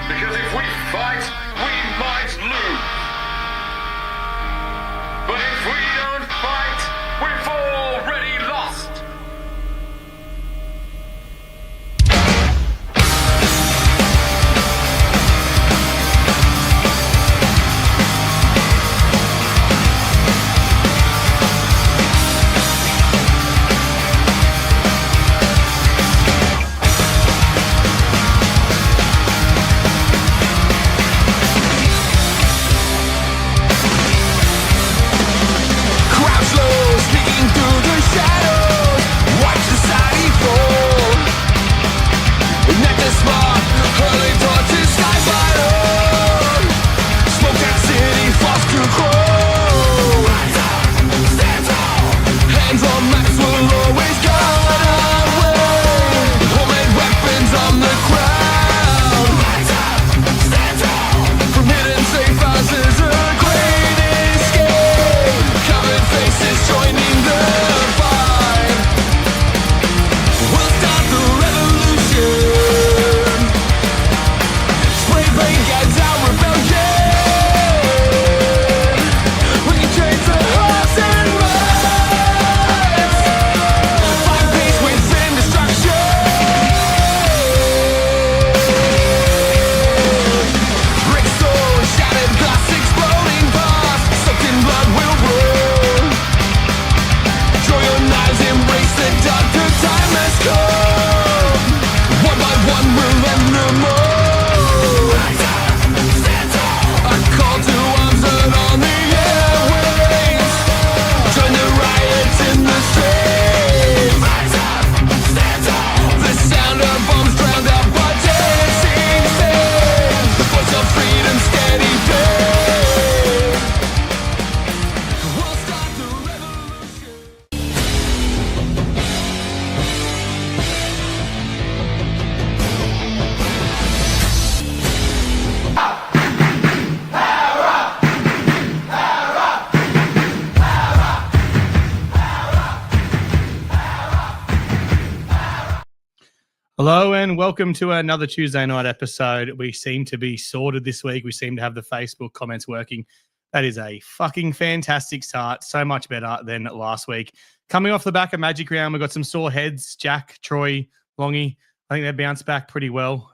Because if we fight, we might lose. But if we don't fight, we've already lost. Hello and welcome to another Tuesday night episode. We seem to be sorted this week. We seem to have the Facebook comments working. That is a fucking fantastic start. So much better than last week. Coming off the back of Magic Round, we've got some sore heads. Jack, Troy, Longy. I think they bounced back pretty well.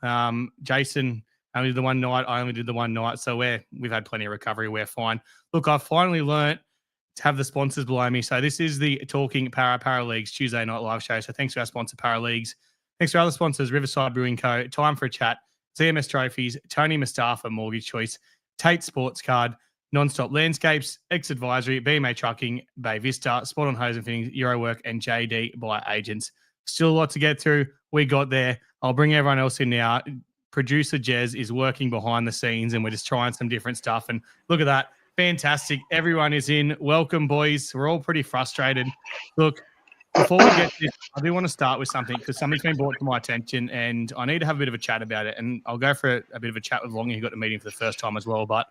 Jason only did the one night. I only did the one night. So we've had plenty of recovery. We're fine. Look, I've finally learnt to have the sponsors below me. So this is the Talking Parra Leagues Tuesday night live show. So thanks to our sponsor, Parra Leagues. Thanks to our other sponsors, Riverside Brewing Co., Time for a Chat, ZMS Trophies, Tony Mustafa Mortgage Choice, Tate Sports Card, Nonstop Landscapes, X Advisory, BMA Trucking, Bay Vista, Spot on Hose and Fittings, Eurowork, and JD by Agents. Still a lot to get through. We got there. I'll bring everyone else in now. Producer Jez is working behind the scenes, and we're just trying some different stuff. And look at that. Fantastic. Everyone is in. Welcome, boys. We're all pretty frustrated. Look, before we get this, I do want to start with something because something's been brought to my attention and I need to have a bit of a chat about it. And I'll go for a bit of a chat with Longy, who got the meeting for the first time as well. But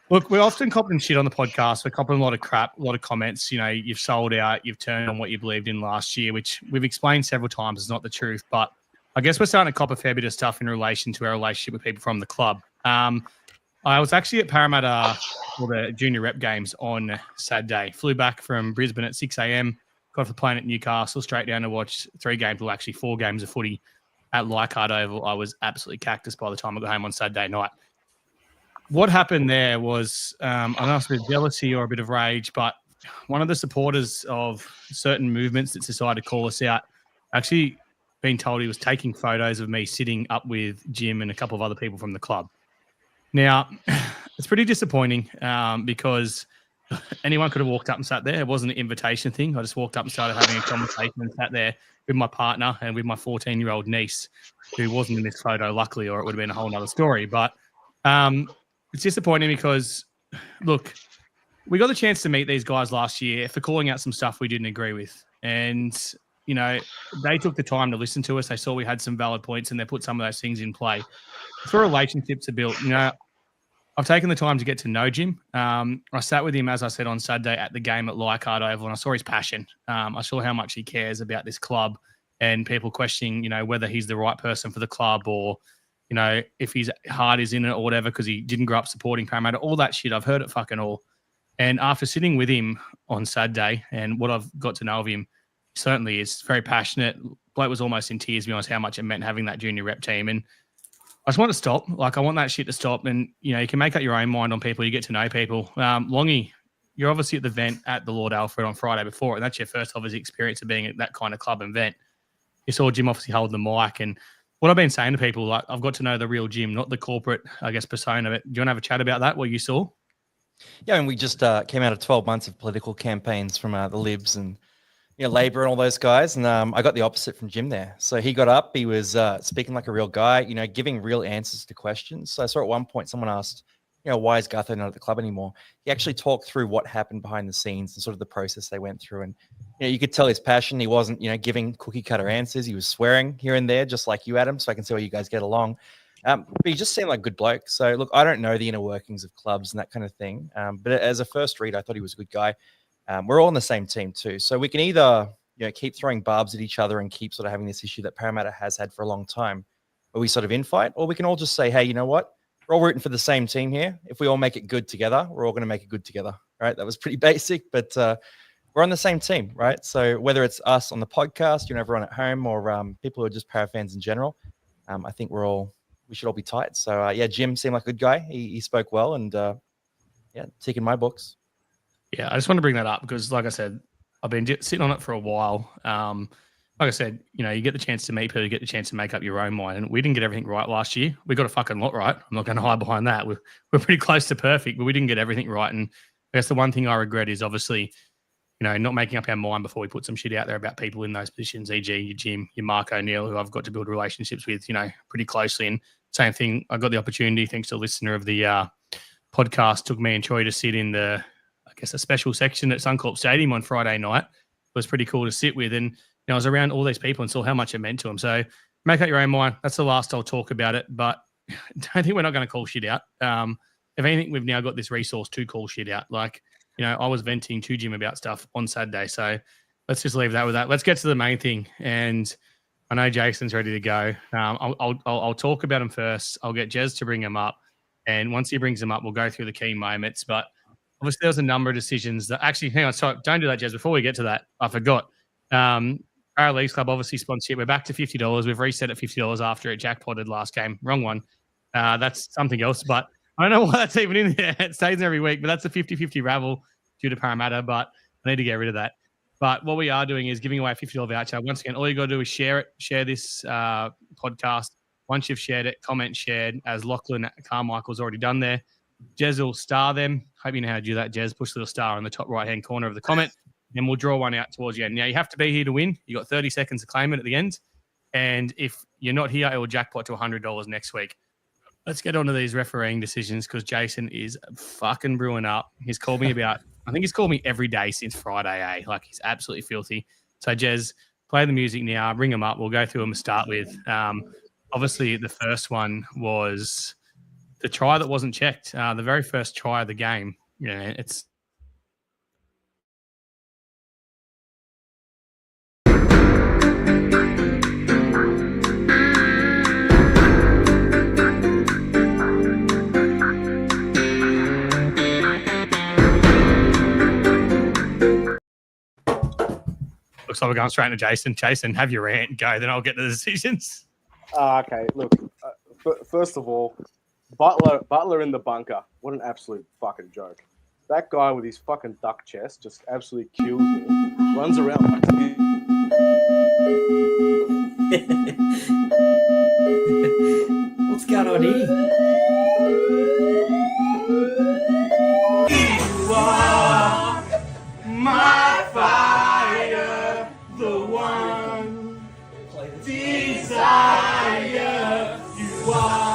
look, we're often copping shit on the podcast. We're copping a lot of crap, a lot of comments. You know, you've sold out, you've turned on what you believed in last year, which we've explained several times is not the truth. But I guess we're starting to cop a fair bit of stuff in relation to our relationship with people from the club. I was actually at Parramatta for the junior rep games on Saturday. Flew back from Brisbane at 6 a.m., got off the plane at Newcastle, straight down to watch 3 games, well, actually 4 games of footy at Leichhardt Oval. I was absolutely cactus by the time I got home on Saturday night. What happened there was, I don't know if it's a bit of jealousy or a bit of rage, but one of the supporters of certain movements that decided to call us out actually been told he was taking photos of me sitting up with Jim and a couple of other people from the club. Now, it's pretty disappointing because anyone could have walked up and sat there. It wasn't an invitation thing. I just walked up and started having a conversation and sat there with my partner and with my 14-year-old niece, who wasn't in this photo, luckily, or it would have been a whole nother story. But it's disappointing because, look, we got the chance to meet these guys last year for calling out some stuff we didn't agree with. And, you know, they took the time to listen to us. They saw we had some valid points and they put some of those things in play. For relationships are built, you know, I've taken the time to get to know Jim. I sat with him, as I said, on Saturday at the game at Leichhardt Oval, and I saw his passion. I saw how much he cares about this club and people questioning, you know, whether he's the right person for the club or you know, if his heart is in it or whatever because he didn't grow up supporting Parramatta, all that shit. I've heard it fucking all. And after sitting with him on Saturday and what I've got to know of him, certainly is very passionate. Bloke was almost in tears, to be honest, how much it meant having that junior rep team. And I just want to stop. Like, I want that shit to stop. And, you know, you can make up your own mind on people. You get to know people. Longy, you're obviously at the vent at the Lord Alfred on Friday before, and that's your first obviously experience of being at that kind of club and vent. You saw Jim obviously hold the mic. And what I've been saying to people, like, I've got to know the real Jim, not the corporate, I guess, persona. But do you want to have a chat about that, what you saw? Yeah, and we just came out of 12 months of political campaigns from the Libs and Labor and all those guys. And I got the opposite from Jim there. So he got up, he was speaking like a real guy, giving real answers to questions. So I saw at one point someone asked, why is Gutho not at the club anymore? He actually talked through what happened behind the scenes and sort of the process they went through. And, you could tell his passion. He wasn't, giving cookie cutter answers. He was swearing here and there, just like you, Adam. So I can see why you guys get along. But he just seemed like a good bloke. So look, I don't know the inner workings of clubs and that kind of thing. But as a first read, I thought he was a good guy. We're all on the same team too. So we can either, keep throwing barbs at each other and keep sort of having this issue that Parramatta has had for a long time, where we sort of infight, or we can all just say, hey, you know what? We're all rooting for the same team here. If we all make it good together, we're all going to make it good together, right? That was pretty basic, but we're on the same team, right? So whether it's us on the podcast, everyone at home, or people who are just Parra fans in general, I think we should all be tight. So Jim seemed like a good guy. He spoke well, and ticking my books. Yeah, I just want to bring that up because, like I said, I've been sitting on it for a while. Like I said, you get the chance to meet people, you get the chance to make up your own mind. And we didn't get everything right last year. We got a fucking lot right. I'm not going to hide behind that. We're pretty close to perfect, but we didn't get everything right. And I guess the one thing I regret is obviously, not making up our mind before we put some shit out there about people in those positions, e.g. your Jim, your Mark O'Neill, who I've got to build relationships with, pretty closely. And same thing, I got the opportunity, thanks to a listener of the podcast, took me and Troy to sit in a special section at Suncorp Stadium on Friday night. It was pretty cool to sit with. And I was around all these people and saw how much it meant to them. So make up your own mind. That's the last I'll talk about it. But I think we're not going to call shit out. If anything, we've now got this resource to call shit out. Like, I was venting to Jim about stuff on Saturday. So let's just leave that with that. Let's get to the main thing. And I know Jason's ready to go. I'll talk about him first. I'll get Jez to bring him up. And once he brings him up, we'll go through the key moments. But obviously, there was a number of decisions that actually, hang on, sorry, don't do that, Jez. Before we get to that, I forgot. Parra Leagues Club, obviously sponsorship. We're back to $50. We've reset at $50 after it jackpotted last game. Wrong one. That's something else, but I don't know why that's even in there. It stays every week, but that's a 50-50 ravel due to Parramatta, but I need to get rid of that. But what we are doing is giving away a $50 voucher. Once again, all you got to do is share it, share this podcast. Once you've shared it, comment shared, as Lachlan Carmichael's already done there. Jez will star them. Hope you know how to do that, Jez. Push the little star in the top right-hand corner of the comment, and we'll draw one out towards the end. Now, you have to be here to win. You got 30 seconds to claim it at the end. And if you're not here, it will jackpot to $100 next week. Let's get on to these refereeing decisions because Jason is fucking brewing up. He's called me I think he's called me every day since Friday, eh? Like, he's absolutely filthy. So, Jez, play the music now. Bring them up. We'll go through them to start with. Obviously, the first one was the try that wasn't checked. The very first try of the game. It's looks like we're going straight into Jason. Jason, have your rant, go. Then I'll get to the decisions. Okay, look. First of all, Butler in the bunker. What an absolute fucking joke. That guy with his fucking duck chest just absolutely kills me. Runs around like What's going on here? You are my fire, the one desire. You are.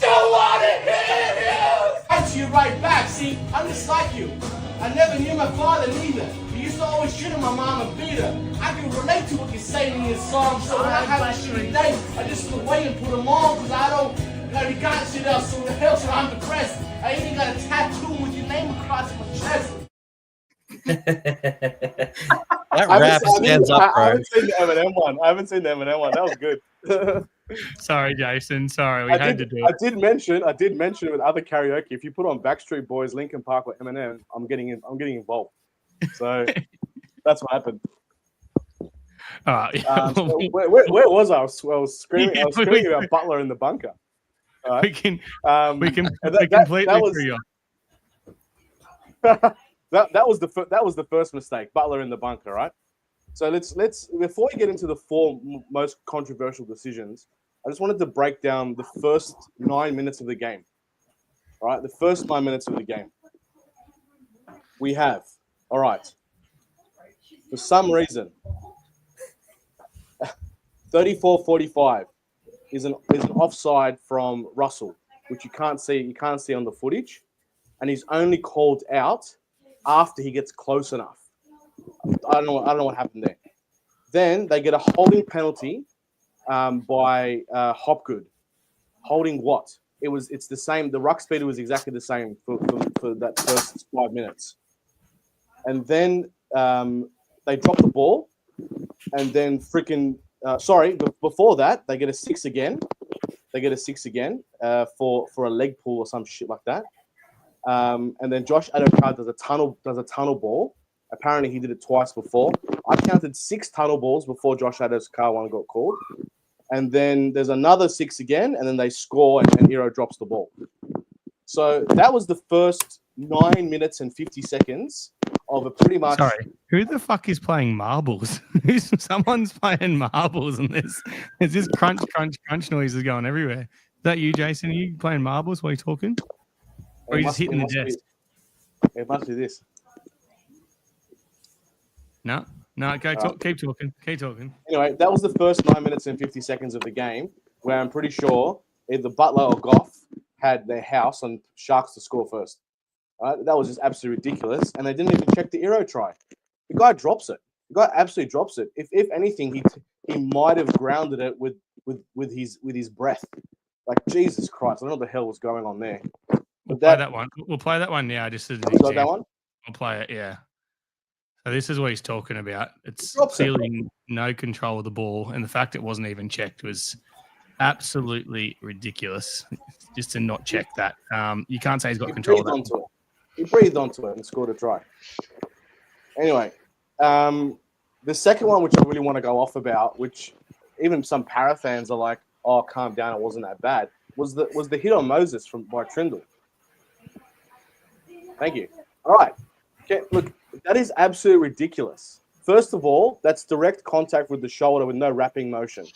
Don't want to hear you. At you right back. See, I'm just like you. I never knew my father neither. You used to always treat my mom and beat her. I can relate to what you're saying in your song. So when I have a shitty day, I just look away and put them on because I don't. I got shit else, so the hell, so I'm depressed. I even got a tattoo with your name across my chest. That rap stands up, I bro. haven't seen the Eminem one. That was good. Sorry, Jason. Sorry, we had to do I it. did mention with other karaoke. If you put on Backstreet Boys, Linkin Park, or Eminem, I'm getting involved. So that's what happened. All right. Yeah. So where was I? I was screaming. Yeah, I was screaming about Butler in the bunker. All right. we can and completely that was agree on. that was the first mistake. Butler in the bunker, right? So let's before we get into the four most controversial decisions, I just wanted to break down the first 9 minutes of the game. All right, the first 9 minutes of the game. We have, all right, for some reason, 34-45 is an offside from Russell, which you can't see on the footage, and he's only called out after he gets close enough. I don't know what happened there. Then they get a holding penalty by Hopgood. Holding what? It's the same. The ruck speed was exactly the same for that first 5 minutes. And then they drop the ball, and then before that they get a six again. For a leg pull or some shit like that. And then Josh Adokar does a tunnel ball. Apparently he did it twice before. I counted 6 tunnel balls before Josh Adokar one got called. And then there's another 6 again, and then they score, and Hero drops the ball. So that was the first 9 minutes and 50 seconds of a pretty much. Sorry, who the fuck is playing marbles? Someone's playing marbles, and there's this crunch noises going everywhere. Is that you, Jason? Are you playing marbles while you're talking? Or are you just hitting the desk? It must be this. No, keep talking. Anyway, that was the first 9 minutes and 50 seconds of the game, where I'm pretty sure either Butler or Goff had their house on Sharks to score first. That was just absolutely ridiculous, and they didn't even check the Euro try. The guy drops it. The guy absolutely drops it. If anything, he might have grounded it with his breath. Like, Jesus Christ, I don't know what the hell was going on there. We'll play that one. We'll play that one now, just as an example. That one? We'll play it, yeah. So this is what he's talking about. It's Drops it. clearly no control of the ball, and the fact it wasn't even checked was absolutely ridiculous. Just to not check that. You can't say he's got control of that. He breathed onto it and scored a try. Anyway, the second one, which I really want to go off about, which even some Parra fans are like, "Oh, calm down, it wasn't that bad," was the hit on Moses by Trindle. Thank you. All right. Okay, look, that is absolutely ridiculous. First of all, that's direct contact with the shoulder with no wrapping motion.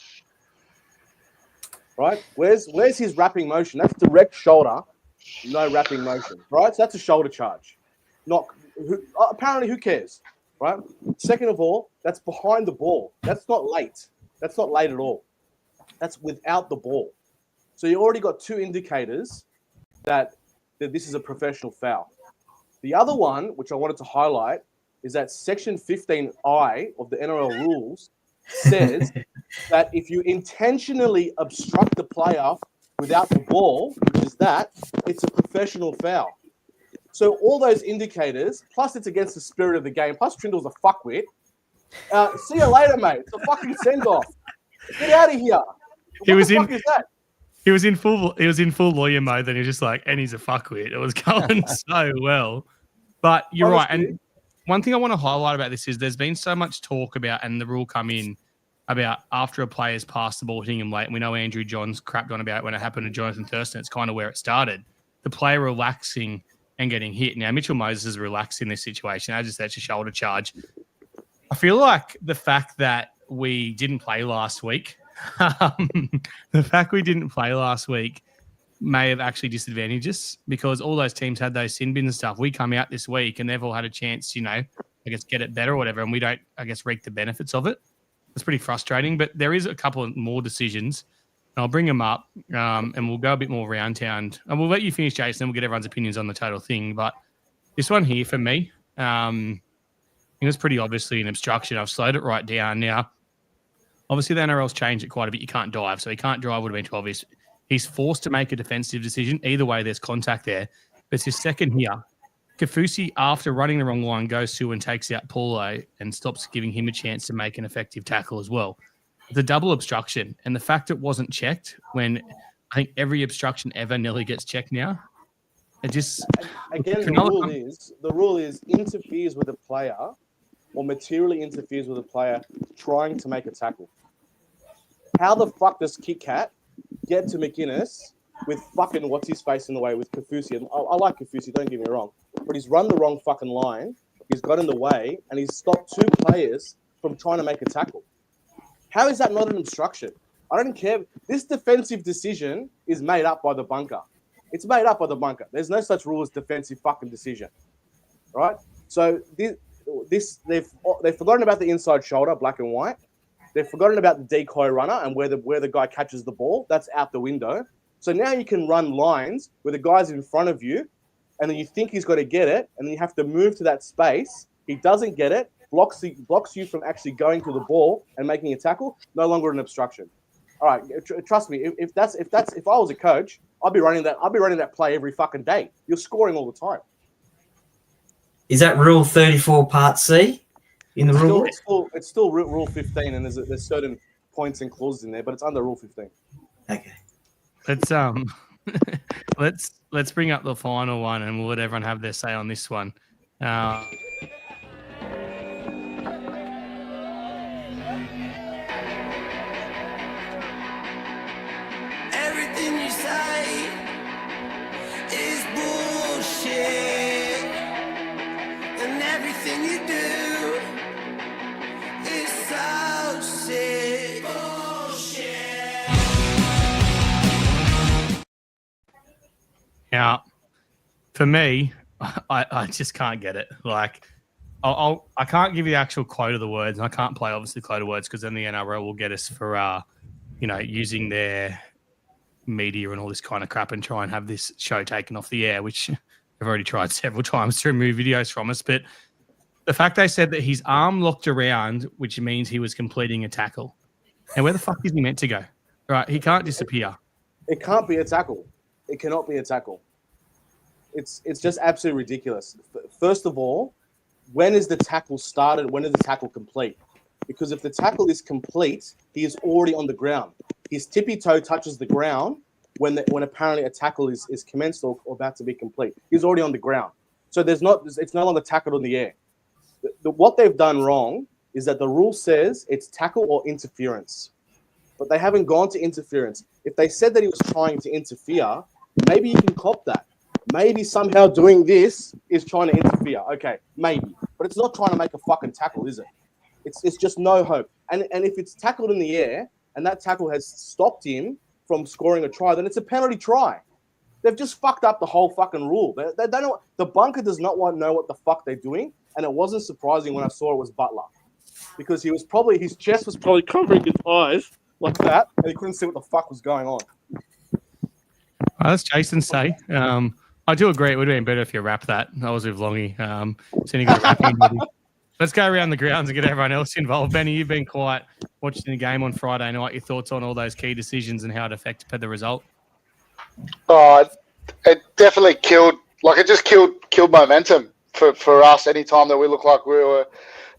Right? Where's his wrapping motion? That's direct shoulder, no wrapping motion. Right? So that's a shoulder charge. Apparently, who cares? Right? Second of all, that's behind the ball. That's not late. That's not late at all. That's without the ball. So you already got 2 indicators that this is a professional foul. The other one, which I wanted to highlight, is that Section 15I of the NRL rules says that if you intentionally obstruct the player without the ball, which is that, it's a professional foul. So all those indicators, plus it's against the spirit of the game, plus Trindle's a fuckwit. See you later, mate. It's a fucking send-off. Get out of here. What the fuck is that? He was in full lawyer mode, then he was just like, and he's a fuckwit. It was going so well. But you're right. And one thing I want to highlight about this is there's been so much talk about, and the rule come in about after a player's passed the ball, hitting him late. And we know Andrew Johns crapped on about it when it happened to Jonathan Thurston. It's kind of where it started. The player relaxing and getting hit. Now, Mitchell Moses is relaxed in this situation. That's a shoulder charge. I feel like the fact that we didn't play last week, may have actually disadvantaged us because all those teams had those sin bins and stuff. We come out this week and they've all had a chance, get it better or whatever, and we don't, reap the benefits of it. It's pretty frustrating, but there is a couple of more decisions. And I'll bring them up and we'll go a bit more round town. And we'll let you finish, Jason, and we'll get everyone's opinions on the total thing. But this one here for me, it was pretty obviously an obstruction. I've slowed it right down. Now, obviously the NRL's changed it quite a bit. You can't dive, so he can't drive would have been 12 obvious. He's forced to make a defensive decision. Either way, there's contact there. But it's his second here. Kafusi, after running the wrong line, goes to and takes out Paulo and stops giving him a chance to make an effective tackle as well. It's a double obstruction. And the fact it wasn't checked when I think every obstruction ever nearly gets checked now. It just... Again, the rule is interferes with a player or materially interferes with a player trying to make a tackle. How the fuck does Kit Kat get to McInnes with fucking what's his face in the way with Kafusi? And I like Kafusi, don't get me wrong, but he's run the wrong fucking line. He's got in the way and he's stopped two players from trying to make a tackle. How is that not an obstruction? I don't care. This defensive decision is made up by the bunker. It's made up by the bunker. There's no such rule as defensive fucking decision, right? So they've forgotten about the inside shoulder, black and white. They've forgotten about the decoy runner and where the guy catches the ball. That's out the window. So now you can run lines where the guy's in front of you, and then you think he's got to get it, and then you have to move to that space. He doesn't get it, blocks you from actually going to the ball and making a tackle. No longer an obstruction. All right, trust me. If I was a coach, I'd be running that play every fucking day. You're scoring all the time. Is that Rule 34 Part C in the rule? It's still Rule 15, and there's certain points and clauses in there, but it's under Rule 15. Okay. Let's bring up the final one, and we'll let everyone have their say on this one. Everything you say is bullshit, and everything you do is so sick. Bullshit. Now, for me, I just can't get it. Like, I can't give you the actual quote of the words, and I can't play obviously quote of words because then the NRL will get us for using their media and all this kind of crap and try and have this show taken off the air, which I've already tried several times to remove videos from us. But the fact they said that his arm locked around, which means he was completing a tackle. And where the fuck is he meant to go? Right, he can't disappear. It can't be a tackle. It cannot be a tackle. It's just absolutely ridiculous. First of all, when is the tackle started? When is the tackle complete? Because if the tackle is complete, he is already on the ground. His tippy toe touches the ground when apparently a tackle is commenced or about to be complete. He's already on the ground. So it's no longer tackled in the air. What they've done wrong is that the rule says it's tackle or interference. But they haven't gone to interference. If they said that he was trying to interfere, maybe you can cop that. Maybe somehow doing this is trying to interfere. Okay, maybe. But it's not trying to make a fucking tackle, is it? It's just no hope. And if it's tackled in the air and that tackle has stopped him from scoring a try, then it's a penalty try. They've just fucked up the whole fucking rule. They don't know. The bunker does not know what the fuck they're doing. And it wasn't surprising when I saw it was Butler. Because his chest was probably covering his eyes like that, and he couldn't see what the fuck was going on. That's Jason's say. I do agree. It would have been better if you wrapped that. I was with Longy. Sending a wrapping. Let's go around the grounds and get everyone else involved. Benny, you've been quiet watching the game on Friday night. Your thoughts on all those key decisions and how it affected the result? It definitely killed momentum for us anytime that we look like we were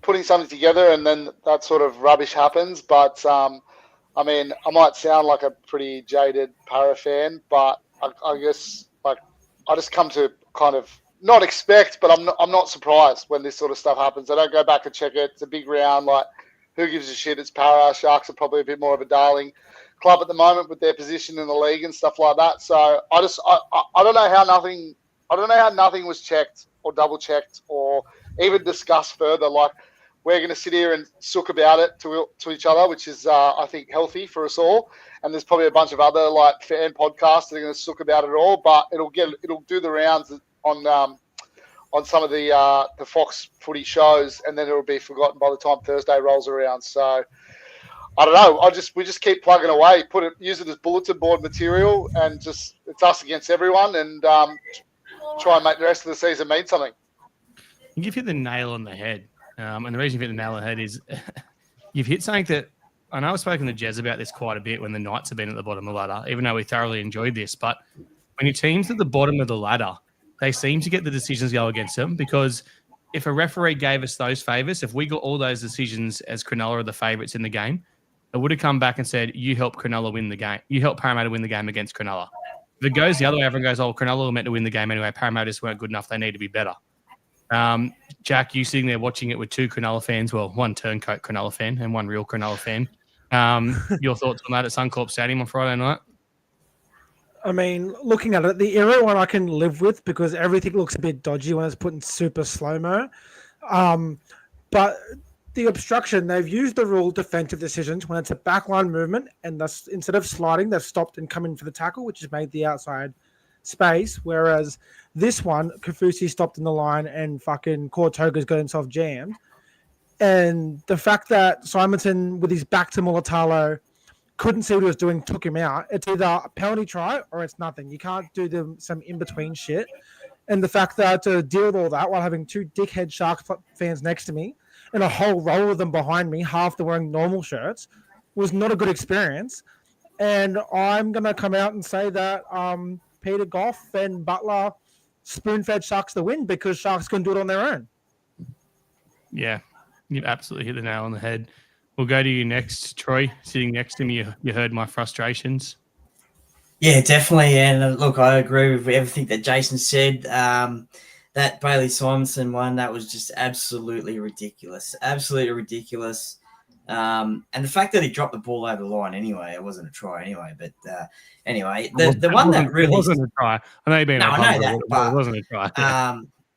putting something together and then that sort of rubbish happens. But, I mean, I might sound like a pretty jaded Parra fan, but I guess I just come to kind of not expect, but I'm not surprised when this sort of stuff happens. I don't go back and check it. It's a big round. Like, who gives a shit? It's Parra. Sharks are probably a bit more of a darling club at the moment with their position in the league and stuff like that. So I don't know how nothing was checked or double checked or even discussed further. Like, we're going to sit here and sook about it to each other, which is, I think, healthy for us all. And there's probably a bunch of other fan podcasts that are going to sook about it all, but it'll do the rounds on some of the Fox footy shows, and then it'll be forgotten by the time Thursday rolls around. So I don't know. We just keep plugging away, use it as bulletin board material, and just it's us against everyone, and try and make the rest of the season mean something. You've hit the nail on the head. And the reason you've hit the nail on the head is you've hit something that I know I've spoken to Jez about this quite a bit when the Knights have been at the bottom of the ladder, even though we thoroughly enjoyed this. But when your team's at the bottom of the ladder they seem to get the decisions go against them, because if a referee gave us those favours, if we got all those decisions as Cronulla are the favourites in the game, it would have come back and said, you helped Cronulla win the game. You helped Parramatta win the game against Cronulla. If it goes the other way, everyone goes, oh, Cronulla were meant to win the game anyway. Parramatta just weren't good enough. They need to be better. Jack, you sitting there watching it with two Cronulla fans, well, one turncoat Cronulla fan and one real Cronulla fan. Your thoughts on that at Suncorp Stadium on Friday night? I mean, looking at it, the aerial one I can live with because everything looks a bit dodgy when it's put in super slow-mo. But the obstruction, they've used the rule defensive decisions when it's a backline movement, and thus, instead of sliding, they've stopped and come in for the tackle, which has made the outside space. Whereas this one, Kafusi stopped in the line and fucking Cortoga's got himself jammed. And the fact that Simonson, with his back to Mulatalo, couldn't see what he was doing, took him out. It's either a penalty try or it's nothing. You can't do some in-between shit. And the fact that to deal with all that while having two dickhead Sharks fans next to me and a whole row of them behind me, half the wearing normal shirts, was not a good experience. And I'm going to come out and say that Peter Goff and Butler spoon-fed Sharks the win because Sharks can do it on their own. Yeah, you've absolutely hit the nail on the head. We'll go to you next, Troy. Sitting next to me, you heard my frustrations. Yeah, definitely. And look, I agree with everything that Jason said. That Bailey Simonson one, that was just absolutely ridiculous. Absolutely ridiculous. And the fact that he dropped the ball over the line anyway, it wasn't a try anyway. But anyway, the one that really... It wasn't a try. I know you've been I know that, but it wasn't a try.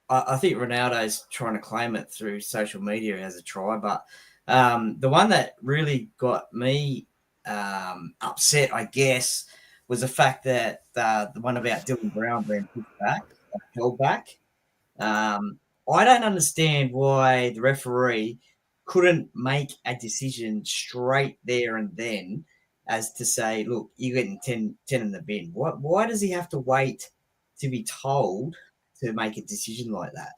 I think Ronaldo's trying to claim it through social media as a try, but the one that really got me upset, I guess, was the fact that the one about Dylan Brown being pushed back, held back. I don't understand why the referee couldn't make a decision straight there and then as to say, look, you're getting 10 in the bin. Why does he have to wait to be told to make a decision like that?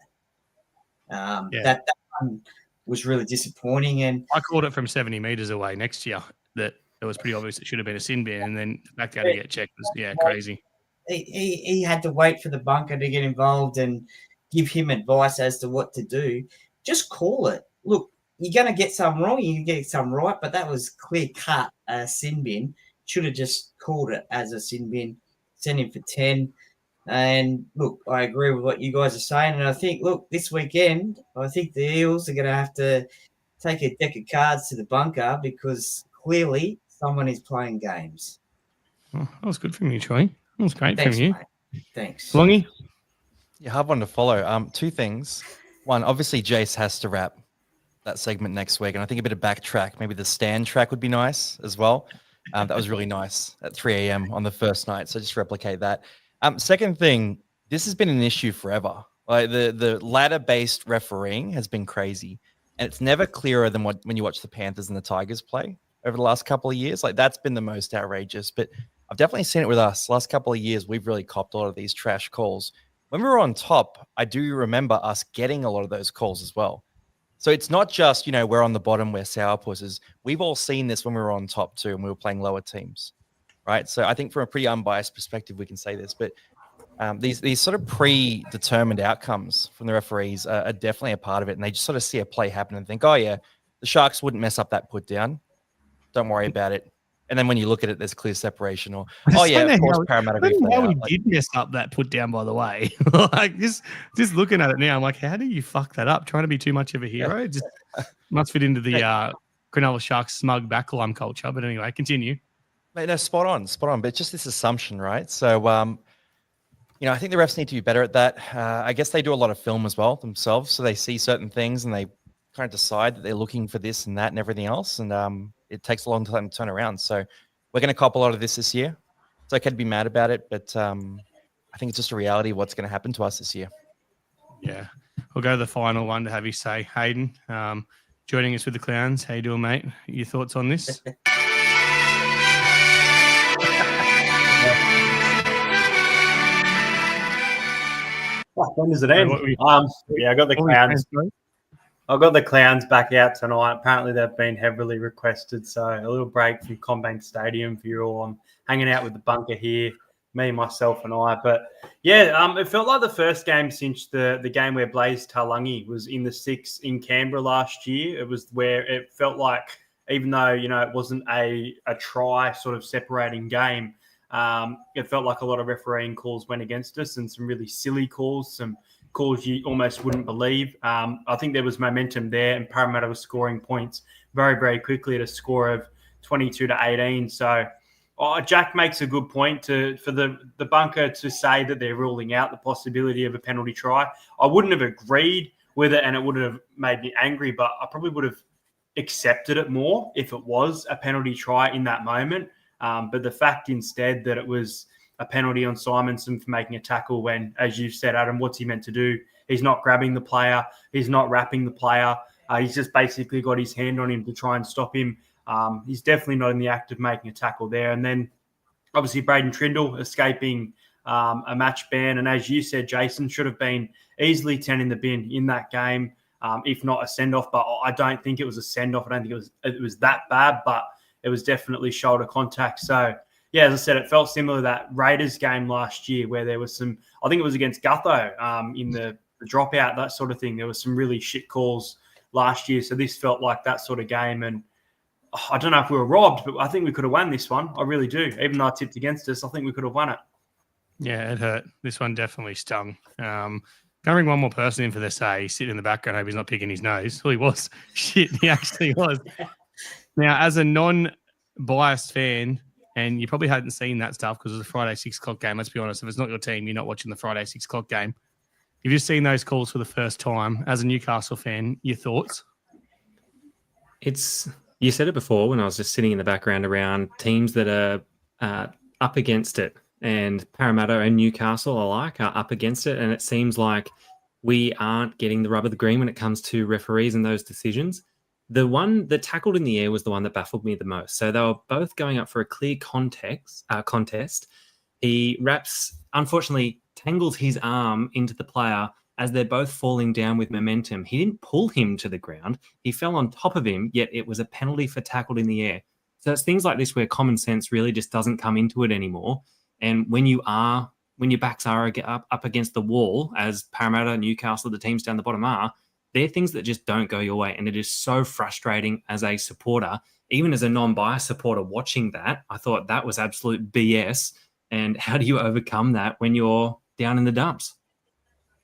That one was really disappointing. And I called it from 70 metres away next year that it was pretty obvious it should have been a sin bin, and then the fact that to get checked was crazy. He had to wait for the bunker to get involved and give him advice as to what to do. Just call it. Look, you're going to get some wrong, you can get some right, but that was clear cut a sin bin. Should have just called it as a sin bin, sent him for 10. And look, I agree with what you guys are saying. And I think, look, this weekend, I think the Eels are going to have to take a deck of cards to the bunker because clearly someone is playing games. Oh, that was good from you, Troy. That was great Thanks, from you. mate. Thanks. Longy? Yeah, hard one to follow. Two things. One, obviously, Jace has to wrap that segment next week. And I think a bit of backtrack, maybe the stand track would be nice as well. That was really nice at 3 a.m. on the first night. So just replicate that. Second thing, this has been an issue forever. Like the ladder-based refereeing has been crazy. And it's never clearer than when you watch the Panthers and the Tigers play over the last couple of years. Like that's been the most outrageous. But I've definitely seen it with us. Last couple of years, we've really copped a lot of these trash calls. When we were on top, I do remember us getting a lot of those calls as well. So it's not just, we're on the bottom, we're sourpusses. We've all seen this when we were on top too, and we were playing lower teams, right? So I think from a pretty unbiased perspective, we can say this. But these sort of predetermined outcomes from the referees are definitely a part of it. And they just sort of see a play happen and think, oh, yeah, the Sharks wouldn't mess up that put down. Don't worry about it. And then when you look at it, there's clear separation. Or, oh, yeah, of course, Parramatta. I don't know how he did mess up that put down, by the way. Like, just looking at it now, I'm like, how do you fuck that up? Trying to be too much of a hero? Just must fit into the Cronulla Sharks smug backline culture. But anyway, continue. Mate, no, spot on. But just this assumption, right? So, I think the refs need to be better at that. I guess they do a lot of film as well themselves. So they see certain things and they kind of decide that they're looking for this and that and everything else. And it takes a long time to turn around. So we're going to cop a lot of this year. It's okay to be mad about it, but I think it's just a reality of what's going to happen to us this year. Yeah. We'll go to the final one to have you say, Hayden, joining us with the Clowns. How you doing, mate? Your thoughts on this? When does it end? I got the Clowns. I've got the Clowns back out tonight. Apparently, they've been heavily requested. So a little break from CommBank Stadium for you all. I'm hanging out with the bunker here. me, myself, and I. But yeah, it felt like the first game since the game where Blaze Talangi was in the 6 in Canberra last year. It was where it felt like, even though it wasn't a try sort of separating game, it felt like a lot of refereeing calls went against us, and some really silly calls, some calls you almost wouldn't believe. I think there was momentum there, and Parramatta was scoring points very, very quickly at a score of 22-18. So Jack makes a good point for the bunker to say that they're ruling out the possibility of a penalty try. I wouldn't have agreed with it, and it would have made me angry, but I probably would have accepted it more if it was a penalty try in that moment. But the fact instead that it was a penalty on Simonson for making a tackle when, as you've said, Adam, what's he meant to do? He's not grabbing the player. He's not wrapping the player. He's just basically got his hand on him to try and stop him. He's definitely not in the act of making a tackle there. And then obviously Braden Trindle escaping a match ban. And as you said, Jason, should have been easily 10 in the bin in that game, if not a send-off. But I don't think it was a send-off. I don't think it was that bad, but it was definitely shoulder contact. So, yeah, as I said, it felt similar to that Raiders game last year where there was some, I think it was against Gutho in the dropout, that sort of thing. There was some really shit calls last year. So this felt like that sort of game. And I don't know if we were robbed, but I think we could have won this one. I really do. Even though I tipped against us, I think we could have won it. Yeah, it hurt. This one definitely stung. Can I bring one more person in for this? He's sitting in the background. I hope he's not picking his nose. Well, he was. Shit, he actually was. Now, as a non-biased fan, and you probably hadn't seen that stuff because it was a Friday 6 o'clock game. Let's be honest. If it's not your team, you're not watching the Friday 6 o'clock game. You've just seen those calls for the first time. As a Newcastle fan, your thoughts? You said it before when I was just sitting in the background around teams that are up against it. And Parramatta and Newcastle alike are up against it. And it seems like we aren't getting the rub of the green when it comes to referees and those decisions. The one that tackled in the air was the one that baffled me the most. So they were both going up for a clear contest. He unfortunately tangles his arm into the player as they're both falling down with momentum. He didn't pull him to the ground. He fell on top of him, yet it was a penalty for tackled in the air. So it's things like this where common sense really just doesn't come into it anymore. And when your backs are up against the wall, as Parramatta, Newcastle, the teams down the bottom are, they're things that just don't go your way. And it is so frustrating as a supporter, even as a non-biased supporter watching that. I thought that was absolute BS. And how do you overcome that when you're down in the dumps?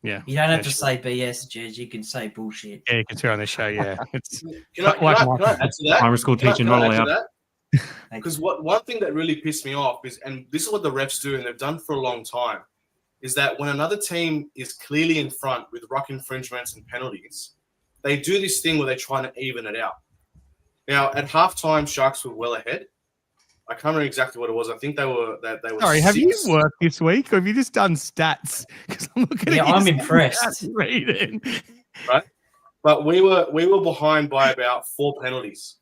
Yeah. You don't have to say BS, Jez. You can say bullshit. Yeah, you can say on the show, yeah. It's Can I add to that? Primary school teacher not allowed. Because one thing that really pissed me off is, and this is what the refs do, and they've done for a long time, is that when another team is clearly in front with ruck infringements and penalties, they do this thing where they're trying to even it out. Now, at halftime, Sharks were well ahead. I can't remember exactly what it was. I think they were. Sorry, have you worked this week, or have you just done stats? Because I'm looking at I'm impressed. Reading. Right, but we were behind by about 4 penalties.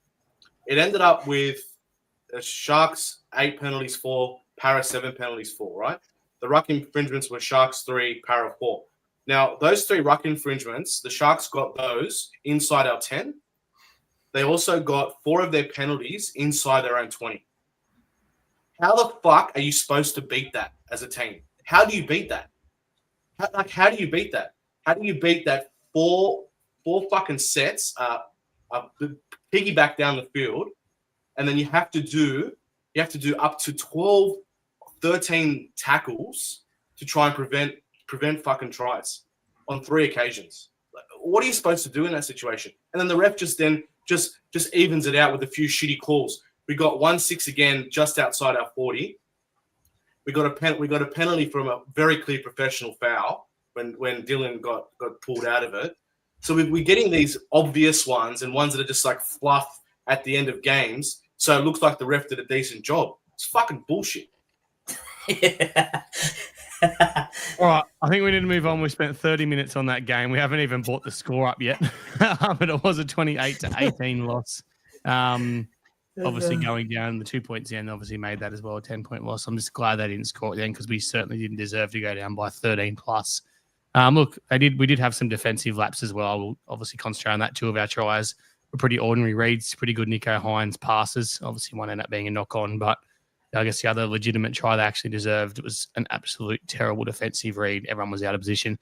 It ended up with Sharks 8 penalties for, Parra 7 penalties for. Right, the ruck infringements were Sharks 3, Parra 4. Now those 3 ruck infringements, the Sharks got those inside our 10. They also got 4 of their penalties inside their own 20. How the fuck are you supposed to beat that as a team? How do you beat that? How do you beat that? How do you beat that 4 fucking sets, piggyback down the field, and then you have to do up to 12, 13 tackles to try and prevent fucking tries on 3 occasions? What are you supposed to do in that situation? And then the ref just evens it out with a few shitty calls. We got 1-6 again just outside our 40. We got a penalty from a very clear professional foul when Dylan got pulled out of it. So we're getting these obvious ones and ones that are just like fluff at the end of games. So it looks like the ref did a decent job. It's fucking bullshit. Yeah. All right, I think we need to move on. We spent 30 minutes on that game. We haven't even brought the score up yet, but it was a 28-18 loss. Obviously going down, the 2 points in obviously made that as well, a 10-point loss. I'm just glad they didn't score at the end because we certainly didn't deserve to go down by 13 plus. Look, we did have some defensive laps as well. We'll obviously concentrate on that. 2 of our tries were pretty ordinary reads, pretty good Nico Hines passes. Obviously one ended up being a knock on, but I guess the other legitimate try they actually deserved. It was an absolute terrible defensive read. Everyone was out of position.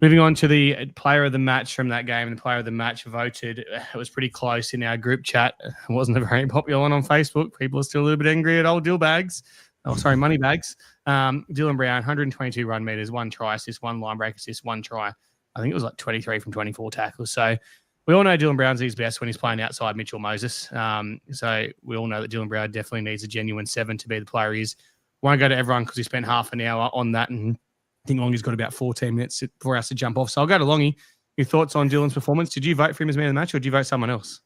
Moving on to the player of the match from that game, the player of the match voted. It was pretty close in our group chat. It wasn't a very popular one on Facebook. People are still a little bit angry at old Dillbags. Money bags. Dylan Brown, 122 run meters, 1 try assist, 1 line break assist, 1 try. I think it was like 23 from 24 tackles. So we all know Dylan Brown's his best when he's playing outside Mitchell Moses. So we all know that Dylan Brown definitely needs a genuine 7 to be the player he is. Won't go to everyone because he spent half an hour on that, and I think Longy's got about 14 minutes for us to jump off. So I'll go to Longy. Your thoughts on Dylan's performance? Did you vote for him as man of the match, or did you vote someone else?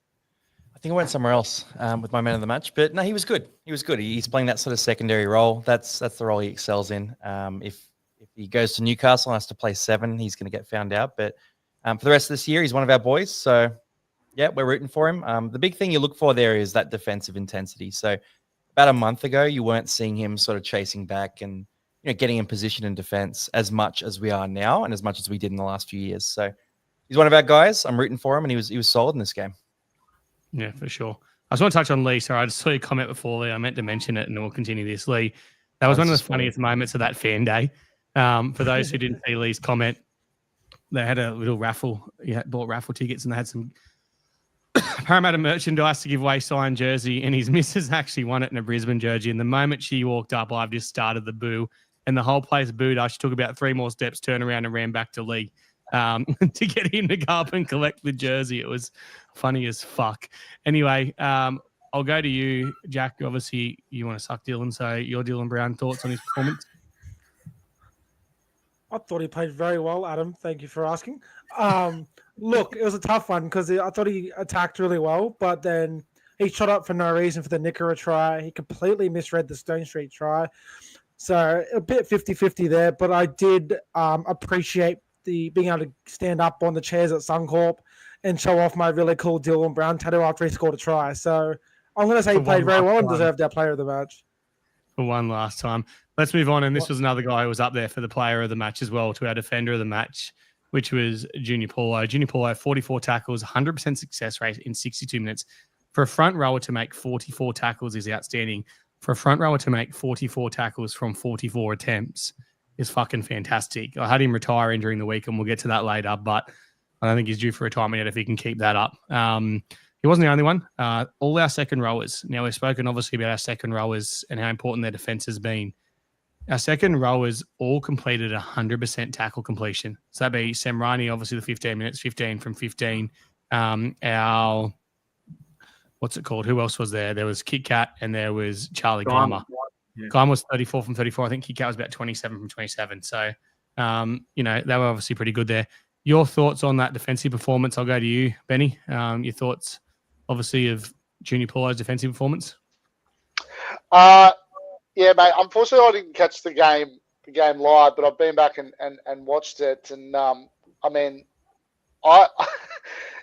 I think I went somewhere else with my man of the match, but no, he was good. He was good. He's playing that sort of secondary role. That's the role he excels in. If he goes to Newcastle and has to play 7, he's going to get found out. But for the rest of this year, he's one of our boys. So yeah, we're rooting for him. The big thing you look for there is that defensive intensity. So about a month ago, you weren't seeing him sort of chasing back and getting in position in defense as much as we are now and as much as we did in the last few years. So he's one of our guys. I'm rooting for him, and he was solid in this game. Yeah, for sure. I just want to touch on Lee. Sorry, I just saw your comment before, Lee. I meant to mention it, and we'll continue this. Lee, that was one of the funniest moments of that fan day. For those who didn't see Lee's comment, they had a little raffle. He bought raffle tickets, and they had some Parramatta merchandise to give away, signed jersey, and his missus actually won it in a Brisbane jersey. And the moment she walked up, I've just started the boo, and the whole place booed her. She took about 3 more steps, turned around, and ran back to Lee to get him to go up and collect the jersey. It was funny as fuck. Anyway, I'll go to you, Jack. Obviously, you want to suck Dylan, so your Dylan Brown thoughts on his performance? I thought he played very well, Adam. Thank you for asking. Look, it was a tough one because I thought he attacked really well, but then he shot up for no reason for the Nickera try. He completely misread the Stone Street try. So a bit 50-50 there, but I did appreciate the being able to stand up on the chairs at Suncorp and show off my really cool Dylan Brown tattoo after he scored a try. So I'm going to say he played very well and deserved our player of the match. For one last time. Let's move on. And this was another guy who was up there for the player of the match as well, to our defender of the match, which was Junior Paulo. Junior Paulo, 44 tackles, 100% success rate in 62 minutes. For a front rower to make 44 tackles is outstanding. For a front rower to make 44 tackles from 44 attempts is fucking fantastic. I had him retiring during the week, and we'll get to that later, but I don't think he's due for retirement yet if he can keep that up. He wasn't the only one. All our second rowers. Now, we've spoken obviously about our second rowers and how important their defense has been. Our second rowers all completed 100% tackle completion. So that'd be Semrani, obviously the 15 minutes, 15 from 15. Our, what's it called? Who else was there? There was Kit Kat and there was Charlie Geimer. Yeah. Geimer was 34 from 34. I think Kit Kat was about 27 from 27. So, they were obviously pretty good there. Your thoughts on that defensive performance? I'll go to you, Benny. Your thoughts, obviously, of Junior Paulo's defensive performance? Yeah, mate. Unfortunately, I didn't catch the game live, but I've been back and watched it. And it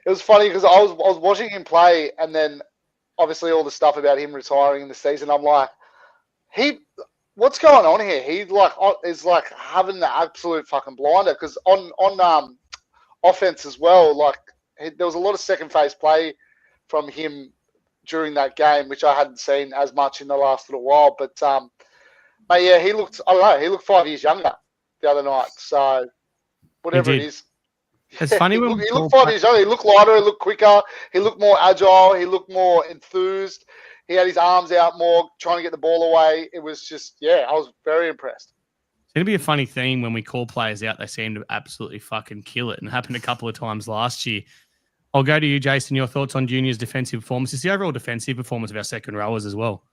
was funny because I was watching him play, and then obviously all the stuff about him retiring in the season. I'm like, what's going on here? He is having the absolute fucking blinder because on offense as well. There was a lot of second phase play from him during that game, which I hadn't seen as much in the last little while. But yeah, he looked 5 years younger the other night. So whatever it is. It's funny he when looked 5 years younger. He looked lighter. He looked quicker. He looked more agile. He looked more enthused. He had his arms out more, trying to get the ball away. It was just, I was very impressed. It's going to be a funny theme when we call players out. They seem to absolutely fucking kill it, and it happened a couple of times last year. I'll go to you, Jason. Your thoughts on Junior's defensive performance? It's the overall defensive performance of our second rowers as well.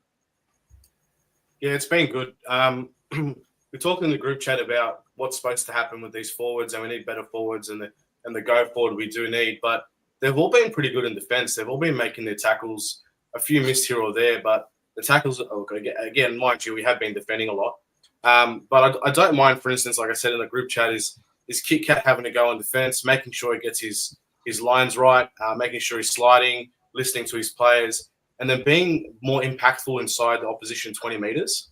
Yeah, it's been good. We're talking in the group chat about what's supposed to happen with these forwards, and we need better forwards, and the go forward we do need. But they've all been pretty good in defence. They've all been making their tackles. A few missed here or there, but the tackles, again, mind you, we have been defending a lot. But I don't mind, for instance, like I said in the group chat, is Kit Kat having to go in defence, making sure he gets his lines right, making sure he's sliding, listening to his players, and then being more impactful inside the opposition 20 metres.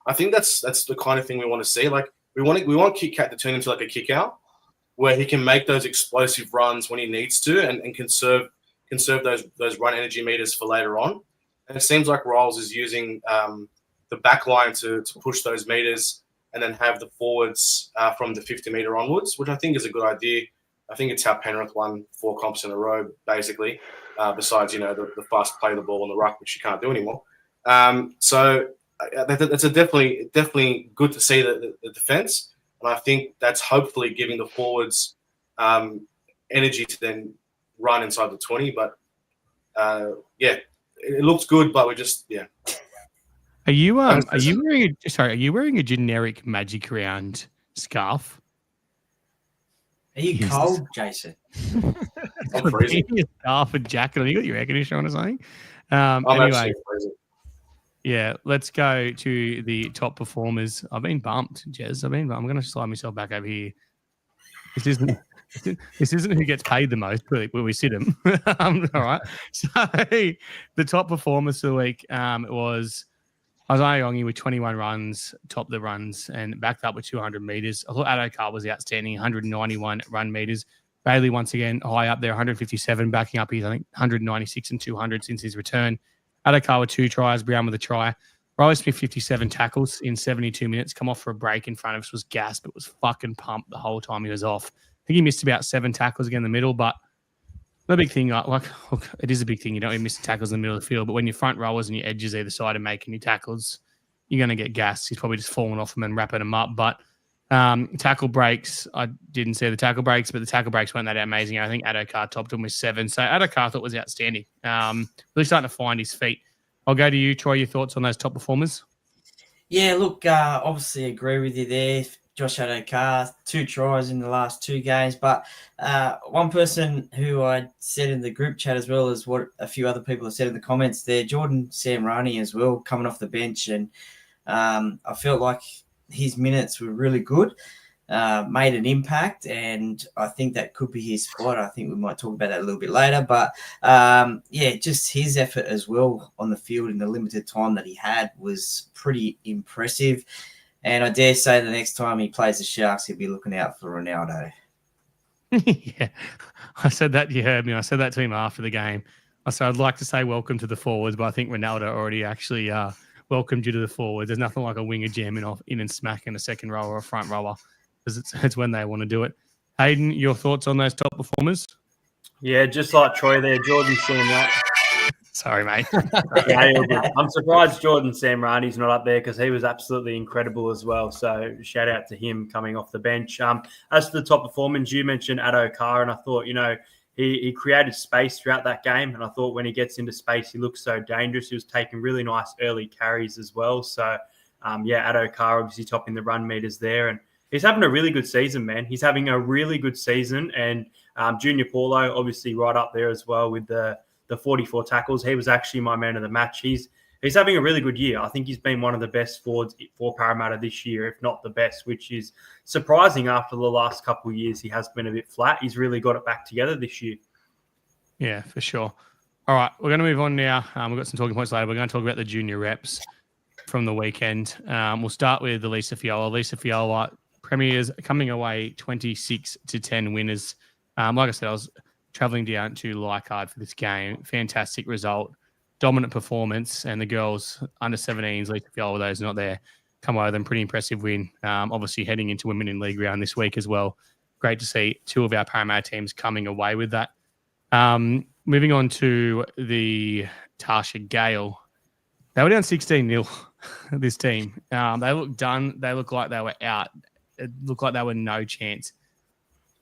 I think that's the kind of thing we want to see. Like we want Kit Kat to turn into like a kick out, where he can make those explosive runs when he needs to, and conserve those run energy meters for later on. And it seems like Riles is using the back line to push those meters and then have the forwards from the 50-meter onwards, which I think is a good idea. I think it's how Penrith won 4 comps in a row, basically, besides, the fast play the ball on the ruck, which you can't do anymore. So that's definitely good to see the defense. And I think that's hopefully giving the forwards energy to then run inside the 20. But, it looks good, but we're just, Are you wearing a generic Magic Round scarf? Are you Jesus. cold, Jason? I'm freezing. A scarf and jacket. Have you got your air conditioner on or something? I'm Anyway, actually freezing. yeah, let's go to the top performers. I've been bumped, Jez. I'm going to slide myself back over here. This isn't who gets paid the most where we sit him. All right. So the top performers of the week was Isaiah Yongi with 21 runs, topped the runs and backed up with 200 meters. I thought Adokar was outstanding, 191 run meters. Bailey once again high up there, 157, backing up his 196 and 200 since his return. Adokar with 2 tries, Brown with a try. Riley Smith 57 tackles in 72 minutes. Come off for a break in front of us, was gassed, but was fucking pumped the whole time he was off. I think he missed about 7 tackles again in the middle, but no big thing. Look, it is a big thing. You don't miss tackles in the middle of the field, but when your front rowers and your edges either side are making your tackles, you're going to get gassed. He's probably just falling off them and wrapping them up. But tackle breaks, I didn't see the tackle breaks, but the tackle breaks weren't that amazing. I think Adokar topped him with 7. So Adokar thought was outstanding. Really starting to find his feet. I'll go to you, Troy. Your thoughts on those top performers? Yeah, look, obviously agree with you there. Josh Adokar, 2 tries in the last 2 games. But one person who I said in the group chat as well as what a few other people have said in the comments there, Jordan Samrani as well, coming off the bench. And I felt like his minutes were really good, made an impact, and I think that could be his spot. I think we might talk about that a little bit later. But, just his effort as well on the field in the limited time that he had was pretty impressive. And I dare say the next time he plays the Sharks, he'll be looking out for Ronaldo. Yeah, I said that. You heard me. I said that to him after the game. I said I'd like to say welcome to the forwards, but I think Ronaldo already actually welcomed you to the forwards. There's nothing like a winger jamming off in and smacking a second rower or a front rower because it's when they want to do it. Hayden, your thoughts on those top performers? Yeah, just like Troy there, Jordan Samrani. Sorry, mate. I'm surprised Jordan Samrani's not up there because he was absolutely incredible as well. So shout out to him coming off the bench. As for the top performance, you mentioned Adokar, and I thought, he created space throughout that game. And I thought when he gets into space, he looks so dangerous. He was taking really nice early carries as well. So, Adokar obviously topping the run meters there. And he's having a really good season, man. He's having a really good season. And Junior Paulo, obviously right up there as well with the 44 tackles. He was actually my man of the match. He's having a really good year. I think he's been one of the best forwards for Parramatta this year, if not the best, which is surprising after the last couple of years. He has been a bit flat. He's really got it back together this year. Yeah, for sure. All right, we're going to move on now. We've got some talking points later. We're going to talk about the junior reps from the weekend. We'll start with Elisa Fiola. Elisa Fiola, Premiers coming away 26-10 winners. Like I said, I was traveling down to Leichhardt for this game. Fantastic result, dominant performance, and the girls under 17s, Lisa Fiola, those not there, come over them. Pretty impressive win. Obviously heading into Women in League round this week as well. Great to see 2 of our Parramatta teams coming away with that. Moving on to the Tasha Gale. They were down 16-0, this team. They looked done. They looked like they were out. It looked like they were no chance.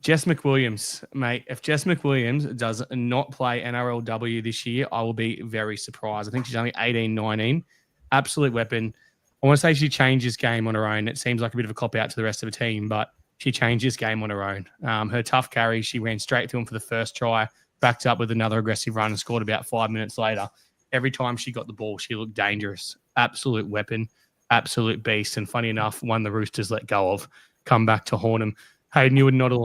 Jess McWilliams, mate, if Jess McWilliams does not play NRLW this year, I will be very surprised. I think she's only 18, 19. Absolute weapon. I want to say she changed this game on her own. It seems like a bit of a cop-out to the rest of the team, but she changed this game on her own. Her tough carry, she ran straight through him for the first try, backed up with another aggressive run and scored about 5 minutes later. Every time she got the ball, she looked dangerous. Absolute weapon, absolute beast. And funny enough, one the Roosters let go of, come back to Hornham. Hayden, you were nodding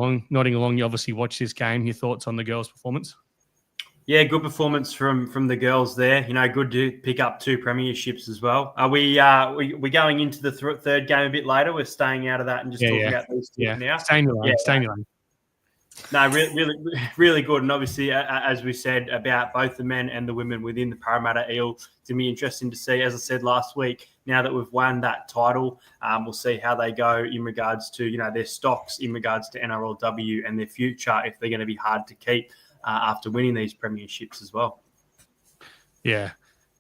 along. You obviously watched this game. Your thoughts on the girls' performance? Yeah, good performance from the girls there. Good to pick up 2 premierships as well. Are we going into the third game a bit later? We're staying out of that and just talking about these 2 now. Staying in the lane. No, really good. And obviously, as we said about both the men and the women within the Parramatta Eel, it's going to be interesting to see, as I said last week, now that we've won that title, we'll see how they go in regards to, their stocks, in regards to NRLW and their future, if they're going to be hard to keep after winning these premierships as well. Yeah,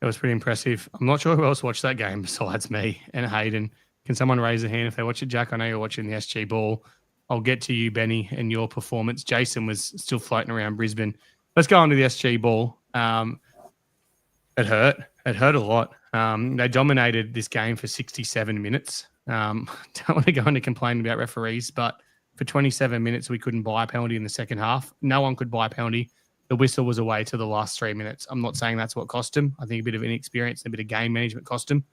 it was pretty impressive. I'm not sure who else watched that game besides me and Hayden. Can someone raise a hand if they watch it? Jack, I know you're watching the SG Ball. I'll get to you, Benny, and your performance. Jason was still floating around Brisbane. Let's go on to the SG Ball. It hurt. It hurt a lot. They dominated this game for 67 minutes. Don't want to go into complaining about referees, but for 27 minutes, we couldn't buy a penalty in the second half. No one could buy a penalty. The whistle was away to the last 3 minutes. I'm not saying that's what cost him. I think a bit of inexperience and a bit of game management cost him.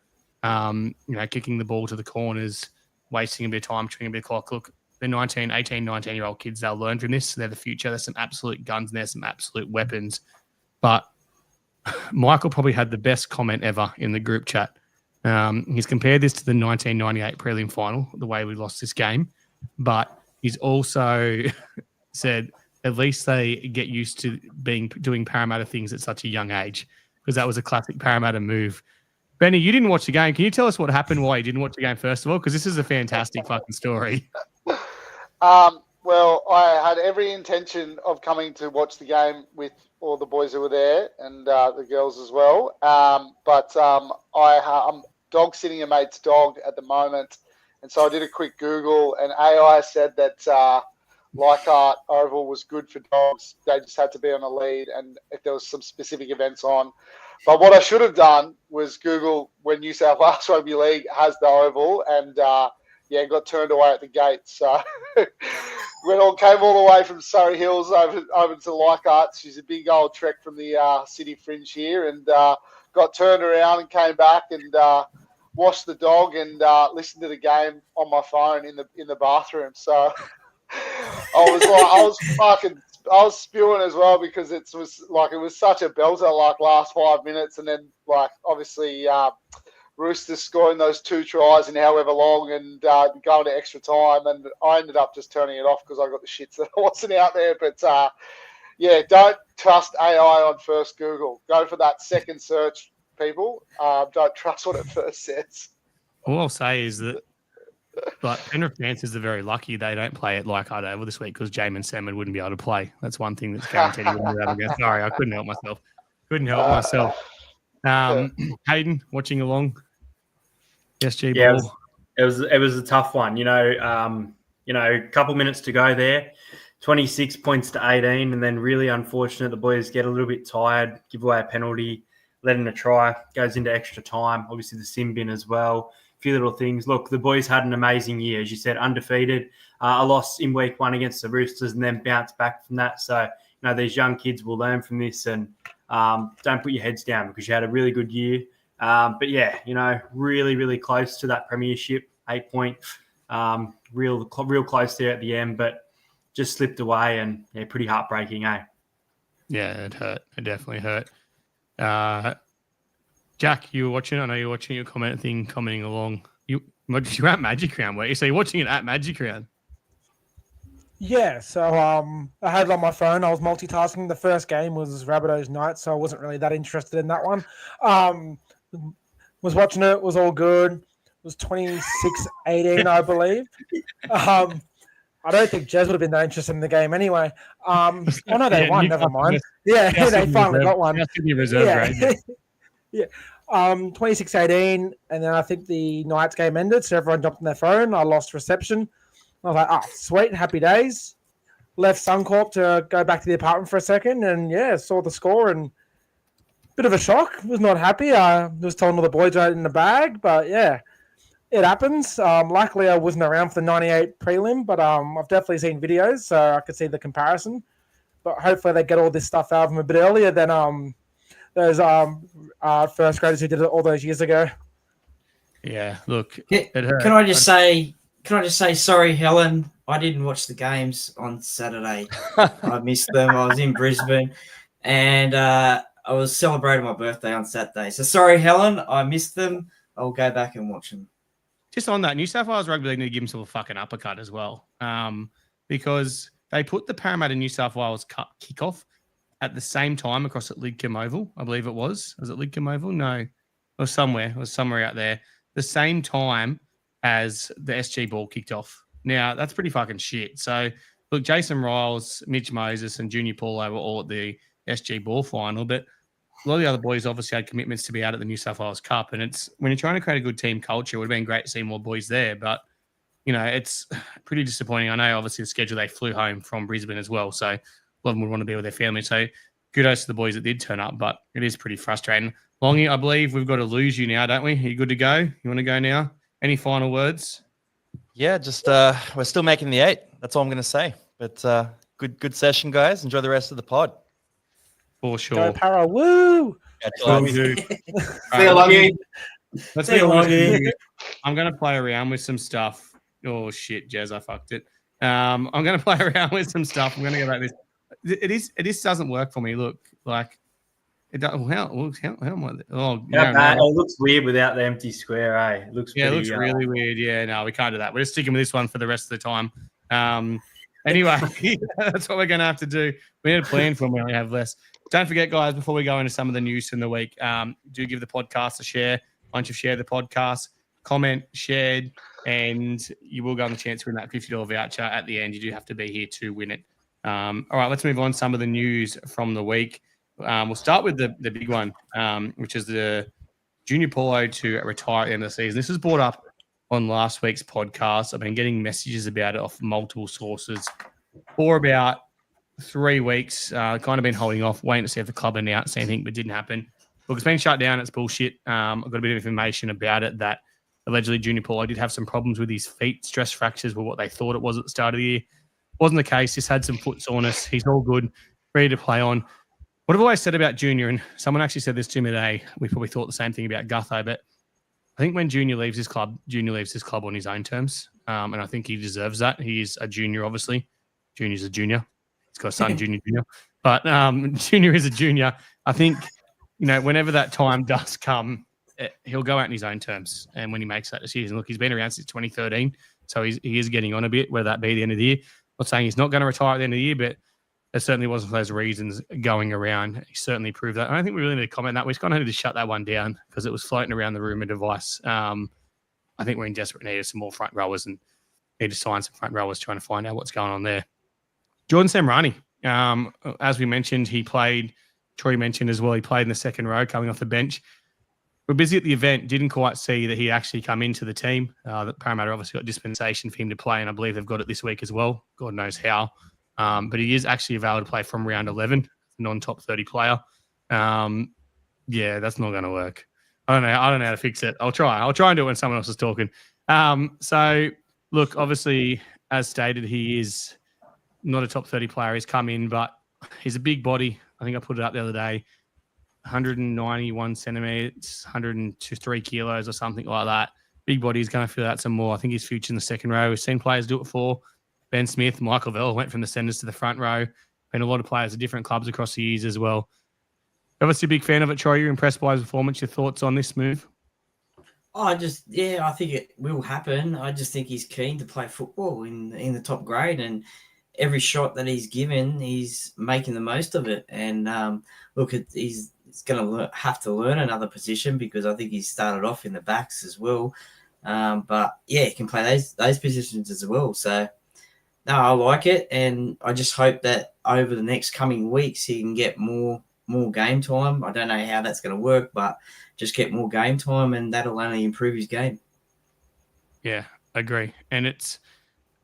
Kicking the ball to the corners, wasting a bit of time, chewing a bit of clock. Look, the 19, 18, 19-year-old kids, they'll learn from this. They're the future. There's some absolute guns and there's some absolute weapons. But Michael probably had the best comment ever in the group chat. He's compared this to the 1998 prelim final, the way we lost this game. But he's also said at least they get used to doing Parramatta things at such a young age, because that was a classic Parramatta move. Benny, you didn't watch the game. Can you tell us what happened, why you didn't watch the game, first of all? Because this is a fantastic fucking story. Well, I had every intention of coming to watch the game with all the boys who were there and the girls as well. But I'm dog sitting a mate's dog at the moment. And so I did a quick Google, and AI said that Leichhardt Oval was good for dogs. They just had to be on a lead, and if there was some specific events on. But what I should have done was Google when New South Wales Rugby League has the Oval, and got turned away at the gate. So came all the way from Surrey Hills over to Leichhardt. She's a big old trek from the city fringe here, and got turned around and came back and washed the dog and listened to the game on my phone in the bathroom. So I was spewing as well, because it was such a belter, last 5 minutes, and then obviously Roosters scoring those 2 tries in however long and going to extra time, and I ended up just turning it off because I got the shits that I wasn't out there. But don't trust AI on first Google. Go for that second search, people. Don't trust what it first says. All I'll say is that Penrith Panthers are very lucky they don't play at Leichhardt Oval this week, because Jamin Salmon wouldn't be able to play. That's one thing that's guaranteed he wouldn't be able to go. Sorry, I couldn't help myself. Hayden, watching along. SG Ball. It was a tough one. A couple minutes to go there. 26 points to 18, and then really unfortunate the boys get a little bit tired, give away a penalty, let in a try, goes into extra time. Obviously the sim bin as well. A few little things. Look, the boys had an amazing year, as you said, undefeated. A loss in week 1 against the Roosters, and then bounced back from that. So, these young kids will learn from this, and don't put your heads down, because you had a really good year. Really, really close to that premiership, 8 point, real close there at the end, but just slipped away, and pretty heartbreaking, eh? Yeah, it hurt. It definitely hurt. Jack, you were watching. I know you're watching your commenting along. You're at Magic Round, were you? So you're watching it at Magic Round? Yeah, so I had it on my phone. I was multitasking. The first game was Rabbitohs Knights, so I wasn't really that interested in that one. Was watching it, was all good. It was 26-18, I believe. I don't think Jez would have been that interested in the game anyway. They won. Never mind. Yeah, they finally got one. Yeah. 26-18, and then I think the Knights game ended, so everyone jumped on their phone. I lost reception. I was like, sweet, happy days. Left Suncorp to go back to the apartment for a second, and saw the score, and bit of a shock. Was not happy. I was telling all the boys I had it in the bag, but it happens. Luckily, I wasn't around for the 98 prelim, but I've definitely seen videos, so I could see the comparison. But hopefully they get all this stuff out of them a bit earlier than those first graders who did it all those years ago. Yeah, look. Can I just say sorry, Helen? I didn't watch the games on Saturday. I missed them. I was in Brisbane, and I was celebrating my birthday on Saturday. So sorry, Helen. I missed them. I'll go back and watch them. Just on that, New South Wales Rugby League need to give himself a fucking uppercut as well, because they put the Parramatta New South Wales Cup kickoff at the same time across at Lidcombe Oval, I believe it was. Was it Lidcombe Oval? No. It was somewhere out there. The same time as the SG ball kicked off. Now, that's pretty fucking shit. So, look, Jason Riles, Mitch Moses, and Junior Paulo were all at the SG ball final, but a lot of the other boys obviously had commitments to be out at the New South Wales Cup. And it's when you're trying to create a good team culture, it would have been great to see more boys there. But, you know, it's pretty disappointing. I know, obviously, the schedule, they flew home from Brisbane as well. So, a lot of them would want to be with their family. So, kudos to the boys that did turn up, but it is pretty frustrating. Longy, I believe we've got to lose you now, don't we? Are you good to go? You want to go now? Any final words? Yeah, just we're still making the 8. That's all I'm going to say. But good session, guys. Enjoy the rest of the pod. For sure. Go Parra, woo! Well, we do. See you, Longy. Let's See be you, honest with Longy. you. I'm going to play around with some stuff. Oh, shit, Jez, I fucked it. I'm going to play around with some stuff. I'm going to go back this. It doesn't work for me. Look, like, it does. How am I? Oh, Yeah, no. it looks weird without the empty square, eh? It looks Yeah, it pretty, looks really weird. Yeah, no, we can't do that. We're just sticking with this one for the rest of the time. Anyway, that's what we're going to have to do. We need a plan for when we only have less. Don't forget, guys, before we go into some of the news from the week, do give the podcast a share. Once you've shared the podcast, comment, shared, and you will go on the chance to win that $50 voucher at the end. You do have to be here to win it. All right, let's move on to some of the news from the week. We'll start with the big one, which is the Junior Paulo to retire at the end of the season. This was brought up on last week's podcast. I've been getting messages about it off multiple sources for about 3 weeks. Kind of been holding off, waiting to see if the club announced anything, but didn't happen. Look, it's been shut down. It's bullshit. I've got a bit of information about it that allegedly Junior Paulo did have some problems with his feet. Stress fractures were what they thought it was at the start of the year. Wasn't the case. Just had some foot soreness. He's all good, ready to play on. What I've always said about Junior, and someone actually said this to me today, we probably thought the same thing about Gutho, but I think when Junior leaves his club on his own terms, and I think he deserves that. He is a junior, obviously. Junior's a junior. He's got a son, Junior. But Junior is a junior. I think, whenever that time does come, he'll go out on his own terms. And when he makes that decision, look, he's been around since 2013, so he is getting on a bit, whether that be the end of the year. I'm not saying he's not going to retire at the end of the year, but there certainly wasn't those reasons going around. He certainly proved that. I don't think we really need to comment on that. We just kind of need to shut that one down because it was floating around the rumor device. I think we're in desperate need of some more front rowers and need to sign some front rowers trying to find out what's going on there. Jordan Samrani, as we mentioned, Troy mentioned as well, he played in the second row coming off the bench. We're busy at the event, didn't quite see that he actually come into the team. The Parramatta obviously got dispensation for him to play, and I believe they've got it this week as well. God knows how. But he is actually available to play from round 11, non-top 30 player. Yeah, that's not going to work. I don't know how to fix it. I'll try and do it when someone else is talking. So, look, obviously, as stated, he is not a top 30 player. He's come in, but he's a big body. I think I put it up the other day. 191 centimeters, 103 kilos or something like that. Big body. He's going to fill out some more. I think his future in the second row. We've seen players do it before. Ben Smith, Michael Vell went from the centres to the front row. Been a lot of players at different clubs across the years as well. Obviously a big fan of it, Troy. You're impressed by his performance. Your thoughts on this move? I think it will happen. I just think he's keen to play football in the top grade, and every shot that he's given, he's making the most of it. And he's going to have to learn another position because I think he started off in the backs as well. But yeah, he can play those positions as well. So no, I like it, and I just hope that over the next coming weeks he can get more game time. I don't know how that's going to work, but just get more game time, and that'll only improve his game. Yeah, I agree. And it's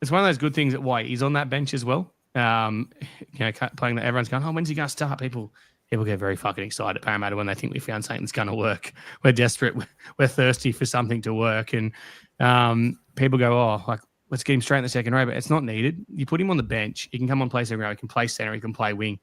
one of those good things that why he's on that bench as well. Playing that, everyone's going, oh, when's he going to start? People get very fucking excited at Parramatta when they think we found something that's going to work. We're desperate. We're thirsty for something to work, and people go, oh, like, let's get him straight in the second row, but it's not needed. You put him on the bench, he can come on, play second row, he can play center, he can play wing.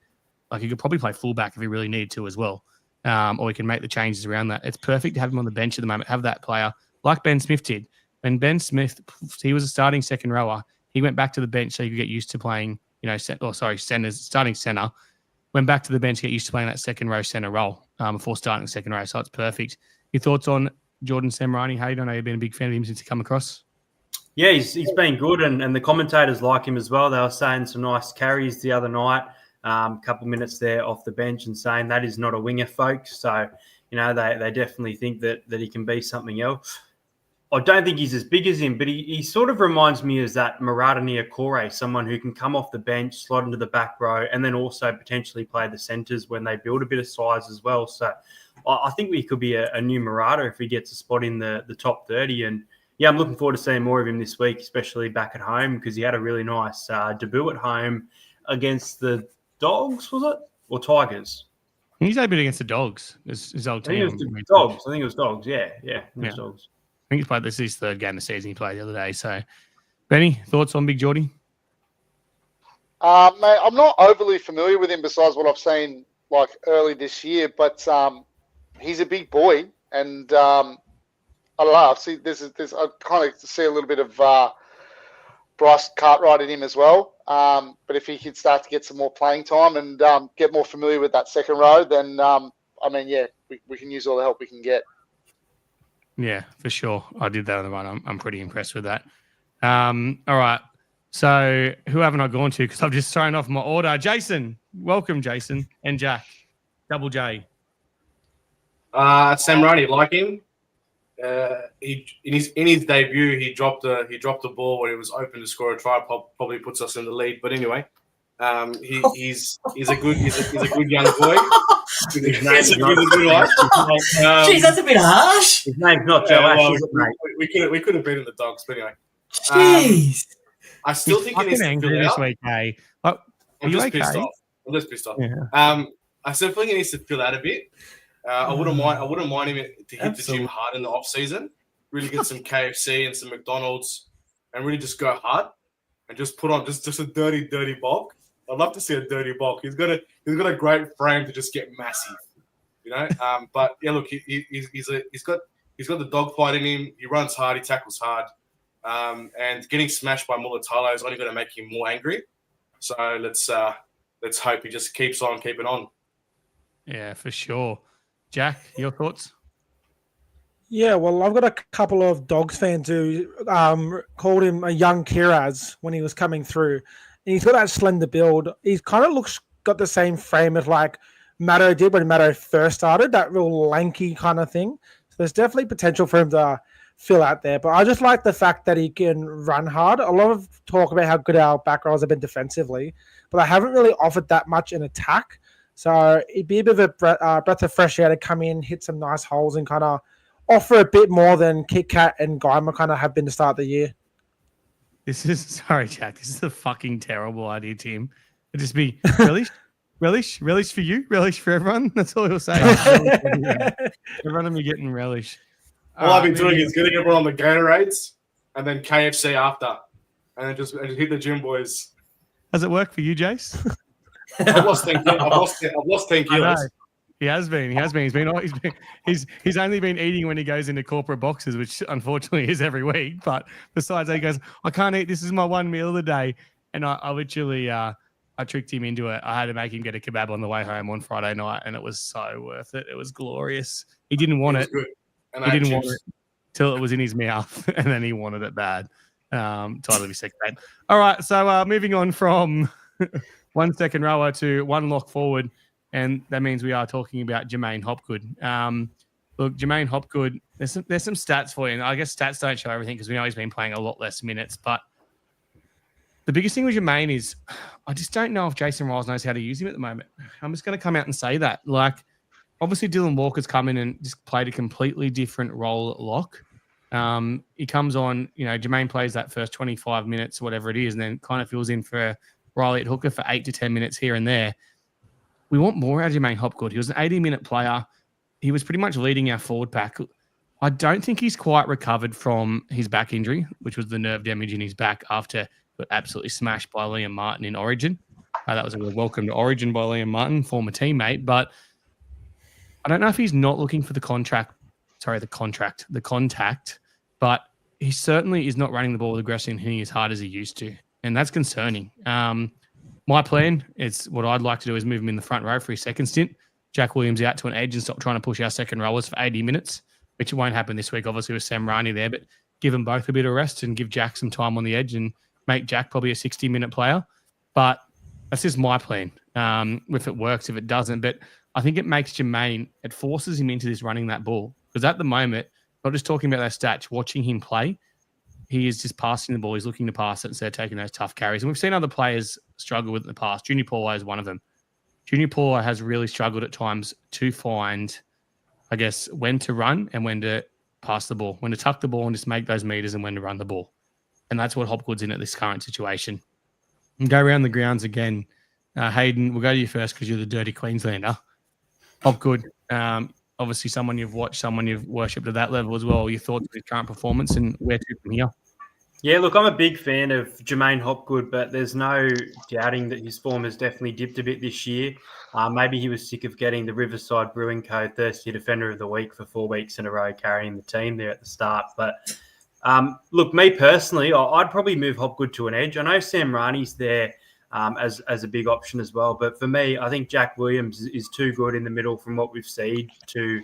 Like, he could probably play fullback if he really needed to as well. Or he can make the changes around that. It's perfect to have him on the bench at the moment, have that player like Ben Smith did. When Ben Smith, he was a starting second rower, he went back to the bench so he could get used to playing, starting center. Went back to the bench to get used to playing that second row center role before starting the second row. So it's perfect. Your thoughts on Jordan Samrani? Hayden, I know you've been a big fan of him since he come across. Yeah, he's been good, and the commentators like him as well. They were saying some nice carries the other night, a couple of minutes there off the bench, and saying that is not a winger, folks. So, they definitely think that he can be something else. I don't think he's as big as him, but he sort of reminds me of that Murata Niokore, someone who can come off the bench, slot into the back row, and then also potentially play the centres when they build a bit of size as well. So I think he could be a new Murata if he gets a spot in the top 30. And yeah, I'm looking forward to seeing more of him this week, especially back at home, because he had a really nice debut at home against the Dogs, was it? Or Tigers? He's a bit against the Dogs. His old I think team. it was Dogs. I think it was Dogs. Yeah. It was Dogs. I think he's played this is his third game of the season he played the other day. So, Benny, thoughts on Big Geordie? Mate, I'm not overly familiar with him besides what I've seen like early this year, but he's a big boy, and I don't know. I kind of see a little bit of Bryce Cartwright in him as well. But if he could start to get some more playing time and get more familiar with that second row, then we can use all the help we can get. Yeah, for sure. I did that on the run. I'm pretty impressed with that. All right. So who haven't I gone to? Because I've just thrown off my order. Jason. Welcome, Jason. And Jack. Double J. Sam Roney, like him. In his debut, he dropped the ball when it was open to score a try. Probably puts us in the lead. But anyway, he's a good young boy. His name's not. Jeez, that's a bit harsh. His name's not Joe Ash, is it, mate? We could have beaten the Dogs, but anyway. Jeez. I still think he needs to angry fill this out. week, hey. I'm just pissed off. Yeah. I still think he needs to fill out a bit. I wouldn't mind him to hit the gym hard in the off season. Really get some KFC and some McDonald's, and really just go hard and just put on just a dirty bulk. I'd love to see a dirty bulk. He's got a great frame to just get massive, But yeah, look, he's got the dog fight in him. He runs hard. He tackles hard. And getting smashed by Mulatalo is only going to make him more angry. So let's hope he just keeps on keeping on. Yeah, for sure. Jack, your thoughts? Yeah, well, I've got a couple of Dogs fans who called him a young Kiraz when he was coming through. And he's got that slender build. He kind of got the same frame as like Matto did when Matto first started, that real lanky kind of thing. So there's definitely potential for him to fill out there. But I just like the fact that he can run hard. A lot of talk about how good our back rows have been defensively, but I haven't really offered that much in attack. So it'd be a bit of a breath of fresh air to come in, hit some nice holes, and kind of offer a bit more than Kit Kat and Guymer kind of have been to start the year. Sorry, Jack. This is a fucking terrible idea, Tim. It'd just be relish for you, relish for everyone. That's all he'll say. Everyone will be getting relish. All I've been doing is getting everyone on the Gatorades and then KFC after, and then just hit the gym, boys. Does it work for you, Jace? I've lost 10 kilos. He has been. He's only been eating when he goes into corporate boxes, which unfortunately is every week. But besides that, he goes, I can't eat. This is my one meal of the day. And I literally, I tricked him into it. I had to make him get a kebab on the way home on Friday night, and it was so worth it. It was glorious. He didn't want it. Good. And he didn't want it till it was in his mouth, and then he wanted it bad. Title of his second game. All right, so moving on from one second rower to one lock forward, and that means we are talking about Jermaine Hopgood. Look, Jermaine Hopgood, there's some stats for you, and I guess stats don't show everything because we know he's been playing a lot less minutes, but the biggest thing with Jermaine is I just don't know if Jason Riles knows how to use him at the moment. I'm just going to come out and say that. Like, obviously, Dylan Walker's come in and just played a completely different role at lock. He comes on, Jermaine plays that first 25 minutes, whatever it is, and then kind of fills in for Riley at hooker for 8 to 10 minutes here and there. We want more out of Jermaine Hopgood. He was an 80-minute player. He was pretty much leading our forward pack. I don't think he's quite recovered from his back injury, which was the nerve damage in his back after got absolutely smashed by Liam Martin in Origin. That was a welcome to Origin by Liam Martin, former teammate, but I don't know if he's not looking for the contact, but he certainly is not running the ball with aggression and hitting as hard as he used to. And that's concerning. My plan is what I'd like to do is move him in the front row for his second stint. Jack Williams out to an edge and stop trying to push our second rowers for 80 minutes, which won't happen this week, obviously, with Sam Rani there. But give them both a bit of rest and give Jack some time on the edge and make Jack probably a 60-minute player. But that's just my plan. If it works, if it doesn't. But I think it makes Jermaine, it forces him into this running that ball. Because at the moment, not just talking about those stats, watching him play, he is just passing the ball. He's looking to pass it instead of taking those tough carries. And we've seen other players struggle with it in the past. Junior Paulo is one of them. Junior Paulo has really struggled at times to find, I guess, when to run and when to pass the ball, when to tuck the ball and just make those meters and when to run the ball. And that's what Hopgood's in at this current situation. And go around the grounds again. Hayden, we'll go to you first because you're the dirty Queenslander. Hopgood, obviously someone you've watched, someone you've worshipped at that level as well. Your thoughts of his current performance and where to from here? Yeah, look, I'm a big fan of Jermaine Hopgood, but there's no doubting that his form has definitely dipped a bit this year. Maybe he was sick of getting the Riverside Brewing Co. Thirsty Defender of the Week for 4 weeks in a row, carrying the team there at the start. But look, me personally, I'd probably move Hopgood to an edge. I know Sam Ranie's there as a big option as well. But for me, I think Jack Williams is too good in the middle from what we've seen to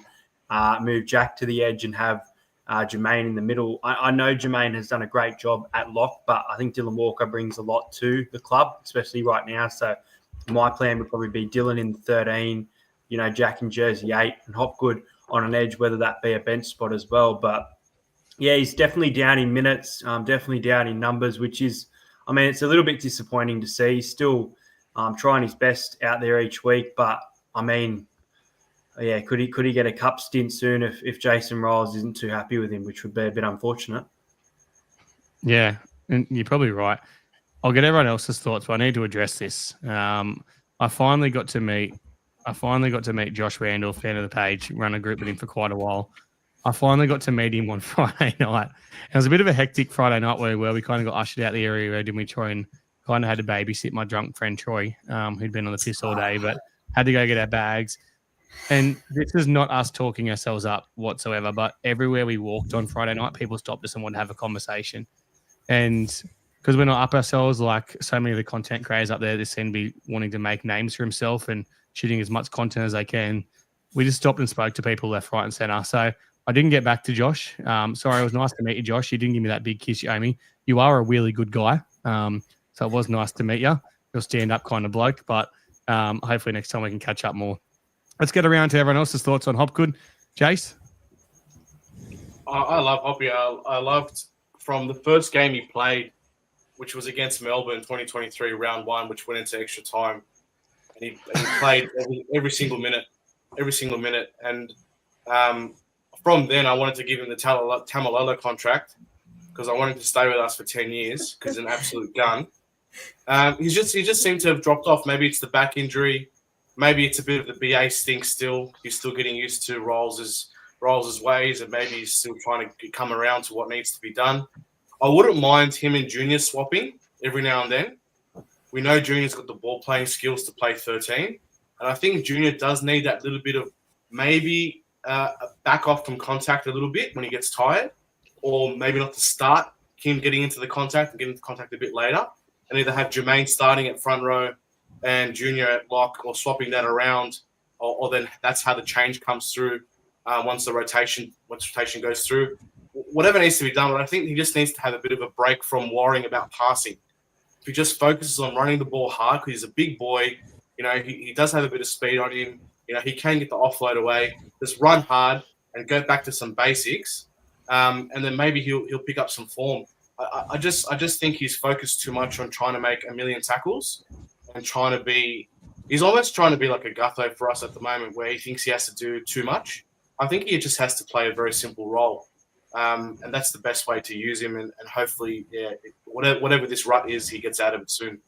move Jack to the edge and have Jermaine in the middle. I know Jermaine has done a great job at lock, but I think Dylan Walker brings a lot to the club, especially right now. So my plan would probably be Dylan in 13, Jack in jersey 8 and Hopgood on an edge, whether that be a bench spot as well. But yeah, he's definitely down in minutes, definitely down in numbers, which is, it's a little bit disappointing to see. He's still trying his best out there each week, but yeah, could he get a cup stint soon if Jason Riles isn't too happy with him, which would be a bit unfortunate. Yeah, and you're probably right. I'll get everyone else's thoughts, but I need to address this. I finally got to meet Josh Randall, fan of the page, run a group with him for quite a while. I finally got to meet him on Friday night. It was a bit of a hectic Friday night where we kind of got ushered out the area, didn't we, Troy? And kind of had to babysit my drunk friend Troy, who'd been on the piss all day, but had to go get our bags. And this is not us talking ourselves up whatsoever, but everywhere we walked on Friday night, people stopped us and wanted to have a conversation. And because we're not up ourselves like so many of the content creators up there, they seem to be wanting to make names for himself and shooting as much content as they can. We just stopped and spoke to people left, right, and center. So I didn't get back to Josh. Sorry, it was nice to meet you, Josh. You didn't give me that big kiss you owe me. You are a really good guy. So it was nice to meet you. You're a stand-up kind of bloke, but hopefully next time we can catch up more. Let's get around to everyone else's thoughts on Hopgood. Jace? I love Hoppy. I loved from the first game he played, which was against Melbourne 2023, round 1, which went into extra time. And he played every single minute. And from then, I wanted to give him the Tamalolo contract because I wanted to stay with us for 10 years because he's an absolute gun. He just seemed to have dropped off. Maybe it's the back injury. Maybe it's a bit of the BA stink still. He's still getting used to Rolls' ways, and maybe he's still trying to come around to what needs to be done. I wouldn't mind him and Junior swapping every now and then. We know Junior's got the ball-playing skills to play 13, and I think Junior does need that little bit of maybe back off from contact a little bit when he gets tired, or maybe not to start him getting into the contact and getting into contact a bit later, and either have Jermaine starting at front row and Junior at lock, or swapping that around, or then that's how the change comes through once rotation goes through. Whatever needs to be done, but I think he just needs to have a bit of a break from worrying about passing. If he just focuses on running the ball hard, because he's a big boy, he does have a bit of speed on him. He can get the offload away. Just run hard and go back to some basics, and then maybe he'll pick up some form. I just think he's focused too much on trying to make a million tackles and he's almost trying to be like a Gutho for us at the moment, where he thinks he has to do too much. I think he just has to play a very simple role. And that's the best way to use him. And hopefully, whatever this rut is, he gets out of it soon.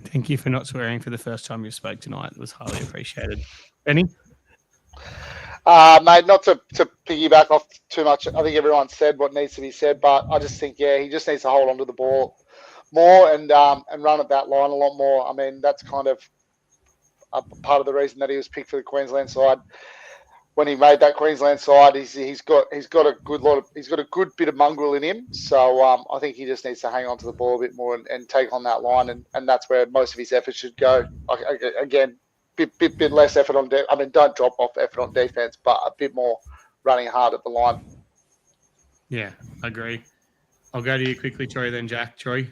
Thank you for not swearing for the first time you spoke tonight. It was highly appreciated. Benny? Mate, not to piggyback off too much. I think everyone said what needs to be said, but I just think, he just needs to hold on to the ball more and run at that line a lot more. That's kind of a part of the reason that he was picked for the Queensland side. When he made that Queensland side, he's got a good bit of mongrel in him. So I think he just needs to hang on to the ball a bit more and take on that line, and that's where most of his effort should go. Again, bit less effort on don't drop off effort on defense, but a bit more running hard at the line. Yeah, I agree. I'll go to you quickly, Troy, then Jack. Troy,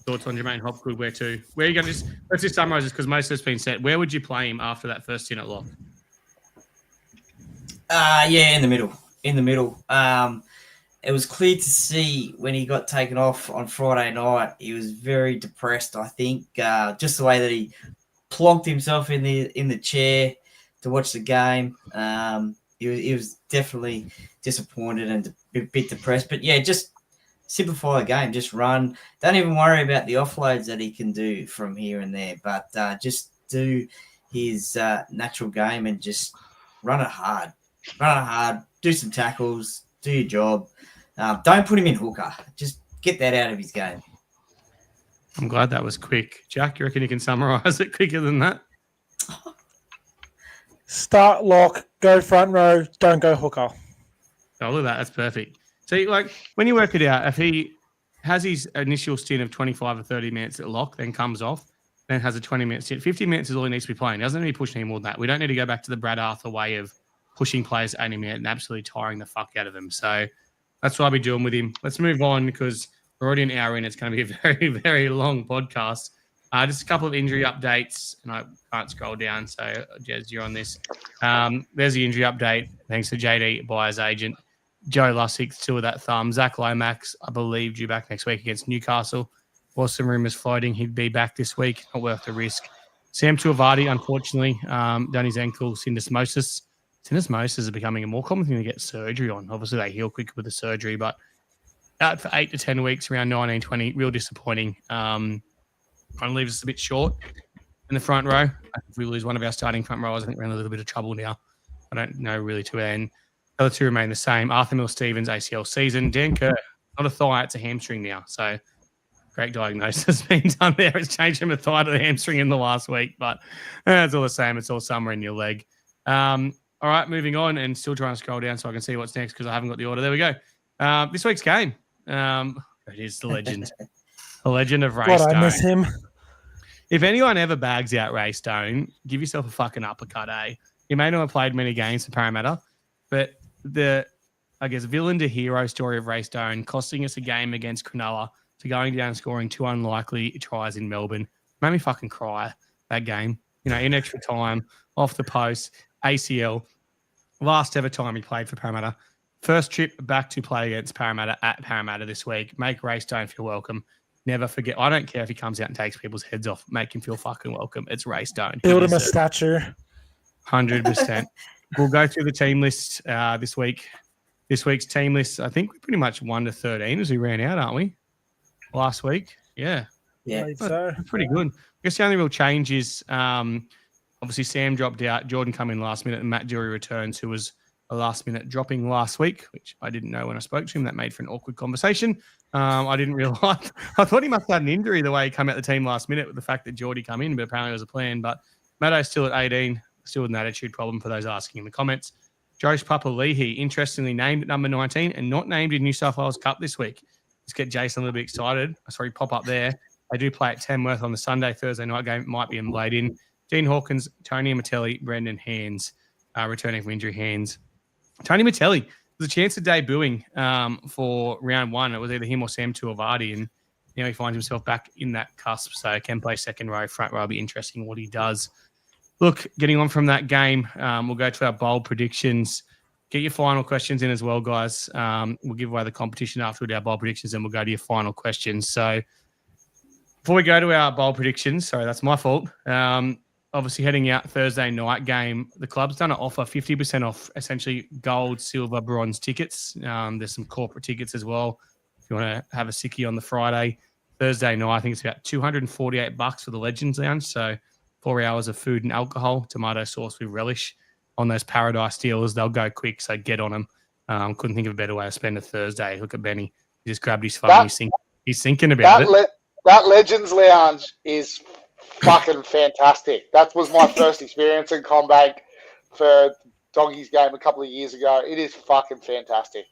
thoughts on Jermaine Hopgood? Where to? Where are you going to let's just summarize this because most of it's been said. Where would you play him after that first in at lock? Yeah, in the middle. In the middle. It was clear to see when he got taken off on Friday night, he was very depressed, I think. Just the way that he plonked himself in the chair to watch the game. He was definitely disappointed and a bit depressed. But yeah, just simplify the game. Just run. Don't even worry about the offloads that he can do from here and there. But just do his natural game and just run it hard. Run it hard. Do some tackles. Do your job. Don't put him in hooker. Just get that out of his game. I'm glad that was quick. Jack, you reckon you can summarise it quicker than that? Start lock, go front row, don't go hooker. Oh, look at that. That's perfect. See, like, when you work it out, if he has his initial stint of 25 or 30 minutes at lock, then comes off, then has a 20-minute stint, 50 minutes is all he needs to be playing. He doesn't need to be pushing any more than that. We don't need to go back to the Brad Arthur way of pushing players at any minute and absolutely tiring the fuck out of them. So that's what I'll be doing with him. Let's move on because we're already an hour in. It's going to be a very, very long podcast. Just a couple of injury updates, and I can't scroll down, so Jez, you're on this. There's the injury update. Thanks to JD, buyer's agent. Joe Lussick, still with that thumb. Zach Lomax, I believe, due back next week against Newcastle. Was some rumours floating he'd be back this week. Not worth the risk. Sam Tuivasa, unfortunately, done his ankle syndesmosis. Syndesmosis is becoming a more common thing to get surgery on. Obviously, they heal quicker with the surgery, but out for 8 to 10 weeks, around 19, 20. Real disappointing. Kind of leaves us a bit short in the front row. If we lose one of our starting front rows, I think we're in a little bit of trouble now. I don't know really to end. The other two remain the same. Arthur Mills-Stevens, ACL season. Dan Kerr, not a thigh, it's a hamstring now. So great diagnosis being done there. It's changed from a thigh to the hamstring in the last week, but it's all the same. It's all somewhere in your leg. All right, moving on and still trying to scroll down so I can see what's next because I haven't got the order. There we go. This week's game. It is the legend. The legend of Ray Stone. I miss him. If anyone ever bags out Ray Stone, give yourself a fucking uppercut, eh? He may not have played many games for Parramatta, but the, I guess, villain to hero story of Ray Stone costing us a game against Cronulla to going down and scoring 2 unlikely tries in Melbourne made me fucking cry that game. You know, in extra time, off the post, ACL, last ever time he played for Parramatta. First trip back to play against Parramatta at Parramatta this week. Make Ray Stone feel welcome. Never forget. I don't care if he comes out and takes people's heads off. Make him feel fucking welcome. It's Ray Stone. Build him a statue. 100%. We'll go through the team list this week. This week's team list, I think we're pretty much 1 to 13 as we ran out, aren't we? Last week. Yeah. Yeah. So. Pretty good. I guess the only real change is obviously Sam dropped out. Jordan come in last minute and Matt Jury returns, who was a last minute dropping last week, which I didn't know when I spoke to him. That made for an awkward conversation. I didn't realise. I thought he must have had an injury the way he came out the team last minute with the fact that Geordie come in, but apparently it was a plan. But Matto's still at 18, still with an attitude problem for those asking in the comments. Josh Papali'i, interestingly named at number 19 and not named in New South Wales Cup this week. Let's get Jason a little bit excited. I saw he pop up there. They do play at Tamworth on the Thursday night game. It might be laid in. Dean Hawkins, Tony Matelli, Brendan Hands, returning from injury hands. Tony Matelli, there's a chance of debuting for round 1. It was either him or Sam Tuivasa, and now he finds himself back in that cusp. So can play second row, front row. It'll be interesting what he does. Look, getting on from that game, we'll go to our bold predictions. Get your final questions in as well, guys. We'll give away the competition after we do our bold predictions, and we'll go to your final questions. So before we go to our bold predictions, sorry, that's my fault. Obviously, heading out Thursday night game, the club's done an offer 50% off essentially gold, silver, bronze tickets. There's some corporate tickets as well. If you want to have a sickie on the Friday, Thursday night, I think it's about $248 for the Legends Lounge. So 4 hours of food and alcohol, tomato sauce with relish on those Paradise deals. They'll go quick, so get on them. Couldn't think of a better way to spend a Thursday. Look at Benny. He just grabbed his phone. He's thinking about it. That Legends Lounge is fucking fantastic. That was my first experience in CommBank for Doggies game a couple of years ago. It is fucking fantastic.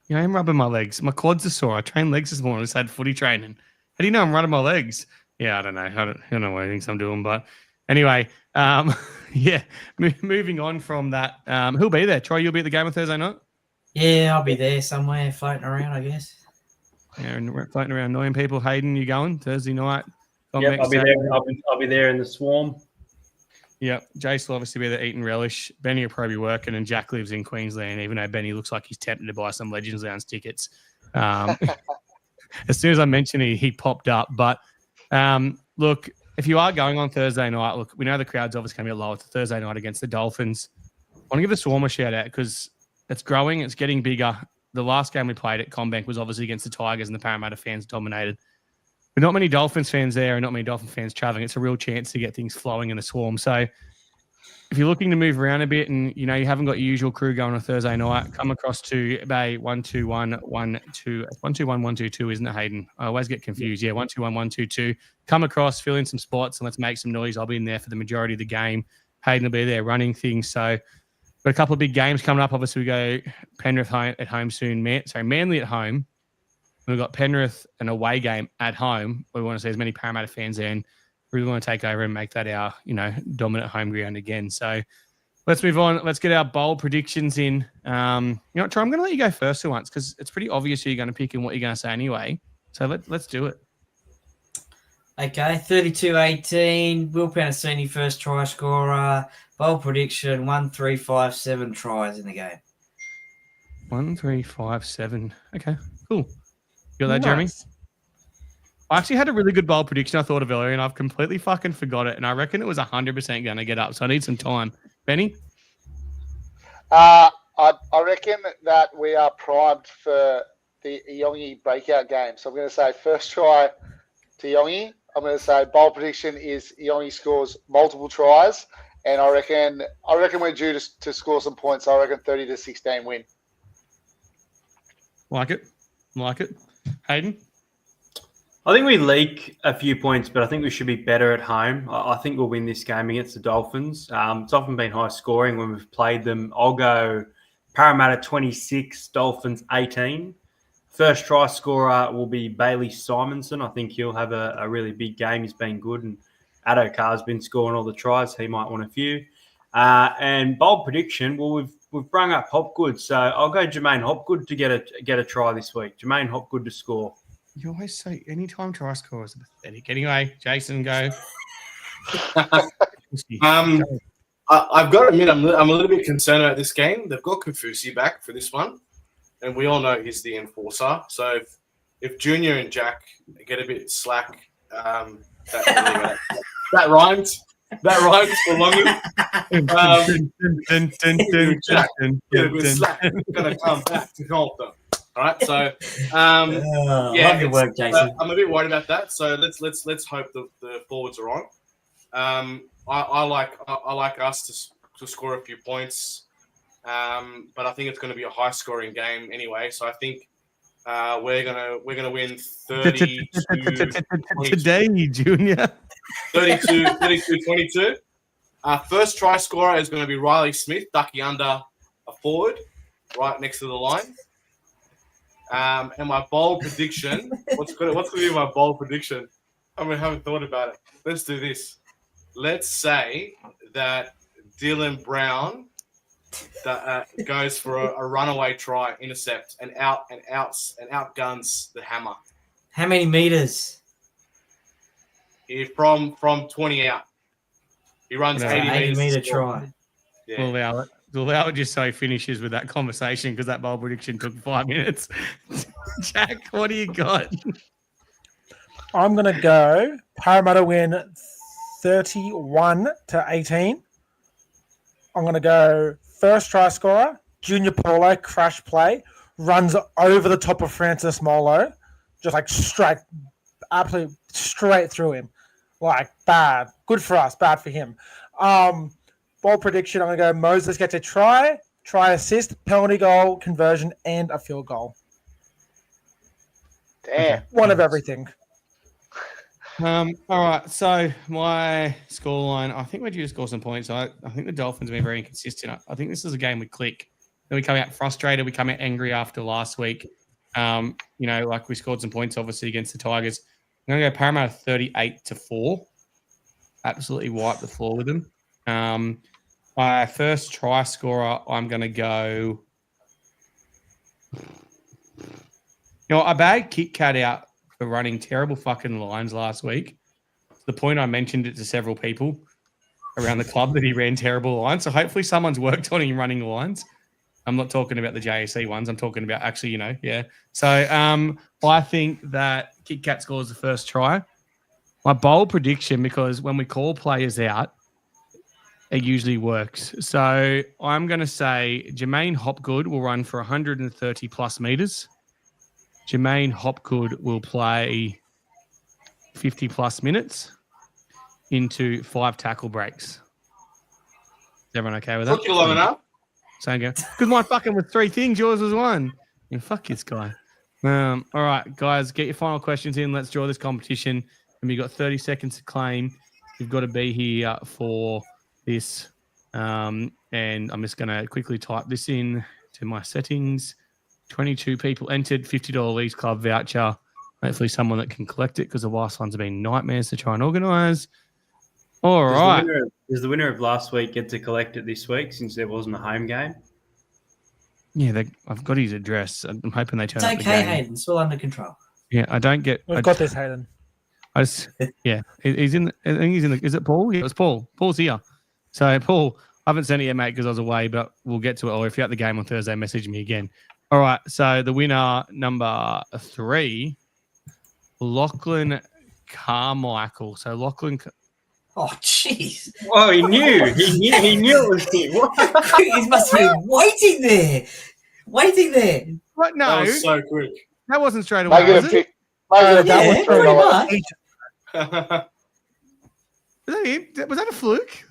You know, I'm rubbing my legs. My quads are sore. I trained legs this morning. I just had footy training. How do you know I'm rubbing my legs? Yeah, I don't know. I don't know what I think I'm doing. But anyway, yeah, moving on from that. Who'll be there? Troy, you'll be at the game on Thursday night? Yeah, I'll be there somewhere floating around, I guess. Yeah, and we're floating around annoying people. Hayden, you going Thursday night? Yep, I'll be Saturday. there. I'll be there in the swarm. Yep. Jace will obviously be there eating relish. Benny will probably be working, and Jack lives in Queensland, even though Benny looks like he's tempted to buy some Legends Lounge tickets. As soon as I mentioned he popped up. But look, if you are going on Thursday night, look, we know the crowd's obviously going to be low. It's a Thursday night against the Dolphins. I want to give the Swarm a shout out because it's growing. It's getting bigger. The last game we played at Combank was obviously against the Tigers, and the Parramatta fans dominated. But not many Dolphins fans there and not many Dolphin fans traveling. It's a real chance to get things flowing in the Swarm. So if you're looking to move around a bit and, you haven't got your usual crew going on Thursday night, come across to Bay 121 122, isn't it, Hayden? I always get confused. Yeah, 121 122. Come across, fill in some spots, and let's make some noise. I'll be in there for the majority of the game. Hayden will be there running things. So got a couple of big games coming up. Obviously, we go Penrith at home soon. Manly at home. We've got Penrith, an away game at home. We want to see as many Parramatta fans there and really want to take over and make that our, dominant home ground again. So let's move on. Let's get our bold predictions in. Troy, I'm going to let you go first for once because it's pretty obvious who you're going to pick and what you're going to say anyway. So let's do it. Okay, 32-18. Will Panasini first try scorer. Bold prediction, 1-3-5-7 tries in the game. 1, 3, 5, 7. Okay, cool. You got that, Jeremy? I actually had a really good bold prediction I thought of earlier, and I've completely fucking forgot it. And I reckon it was 100% going to get up, so I need some time. Benny? I reckon that we are primed for the Yongi breakout game. So I'm going to say first try to Yongi. I'm going to say bold prediction is Yongi scores multiple tries, and I reckon we're due to score some points. I reckon 30-16 win. Like it. Hayden? I think we leak a few points, but I think we should be better at home. I think we'll win this game against the Dolphins. It's often been high scoring when we've played them. I'll go Parramatta 26, Dolphins 18. First try scorer will be Bailey Simonson. I think he'll have a really big game. He's been good, and Addo-Carr's been scoring all the tries. He might want a few. And bold prediction, well, we've brung up Hopgood, so I'll go Jermaine Hopgood to get a try this week. Jermaine Hopgood to score. You always say anytime try scorers are pathetic. Anyway, Jason, go. I've got to admit, I'm a little bit concerned about this game. They've got Kafusi back for this one, and we all know he's the enforcer. So if Junior and Jack get a bit slack, that rhymes. That rhymes for longer. Jack, get a bit slack. Going to come back to help them. All right, so love your work, Jason. I'm a bit worried about that. So let's hope the forwards are on. I like us to score a few points, but I think it's going to be a high scoring game anyway. So I think we're gonna win 30 today, Junior. 32-22. First try scorer is going to be Riley Smith, ducky under a forward, right next to the line. And my bold prediction, what's going to be my bold prediction? I haven't thought about it. Let's do this. Let's say that Dylan Brown goes for a runaway try, intercept, and outguns the Hammer. How many meters? From 20 out. He runs 80 meter try. Yeah. We'll allow it just so he finishes with that conversation because that bold prediction took 5 minutes. Jack, what do you got? I'm going to go Parramatta win 31-18. I'm going to go first try scorer, Junior Paulo, crash play, runs over the top of Francis Molo, just like absolutely straight through him. Like, bad. Good for us, bad for him. Ball prediction, I'm going to go Moses gets a try assist, penalty goal, conversion, and a field goal. Damn. One of everything. All right, so my scoreline, I think we're due to score some points. I think the Dolphins have been very inconsistent. I think this is a game we click. Then we come out frustrated. We come out angry after last week. Like we scored some points, obviously, against the Tigers. I'm going to go Parramatta 38-4. Absolutely wipe the floor with them. My first try scorer, I'm going to go know, I bagged Kit Kat out for running terrible fucking lines last week. To the point I mentioned it to several people around the club that he ran terrible lines. So hopefully someone's worked on him running lines. I'm not talking about the JSC ones. I'm talking about actually, you know, yeah. So I think that Kit Kat scores the first try. My bold prediction, because when we call players out, it usually works. So I'm going to say Jermaine Hopgood will run for 130 plus meters. Jermaine Hopgood will play 50 plus minutes into 5 tackle breaks. Is everyone okay with that? Took you long enough. Same go. Because my fucking was 3 things, yours was 1. Yeah, fuck this guy. All right, guys, get your final questions in. Let's draw this competition. And we've got 30 seconds to claim. You've got to be here for this. And I'm just going to quickly type this in to my settings. 22 people entered, $50 Leagues Club voucher. Hopefully someone that can collect it because the last ones have been nightmares to try and organise. All right. Does the winner of last week get to collect it this week since there wasn't a home game? Yeah, I've got his address. I'm hoping they turn up It's the okay, game. Hayden. It's all under control. Yeah, I don't get... We've got this, Hayden. Yeah, he's in. I think he's in. Is it Paul? Yeah, it was Paul. Paul's here. So Paul, I haven't sent it yet, mate, because I was away, but we'll get to it. Or if you're at the game on Thursday, message me again. All right. So the winner, number 3, Lachlan Carmichael. So Lachlan. Oh, jeez. Oh, he knew. He knew it was him. He must have been waiting there. What? No, That was so quick. that wasn't straight away. Make it a Was it? pick. Make it a Yeah, pick. pretty much. Was that him? Was that a fluke?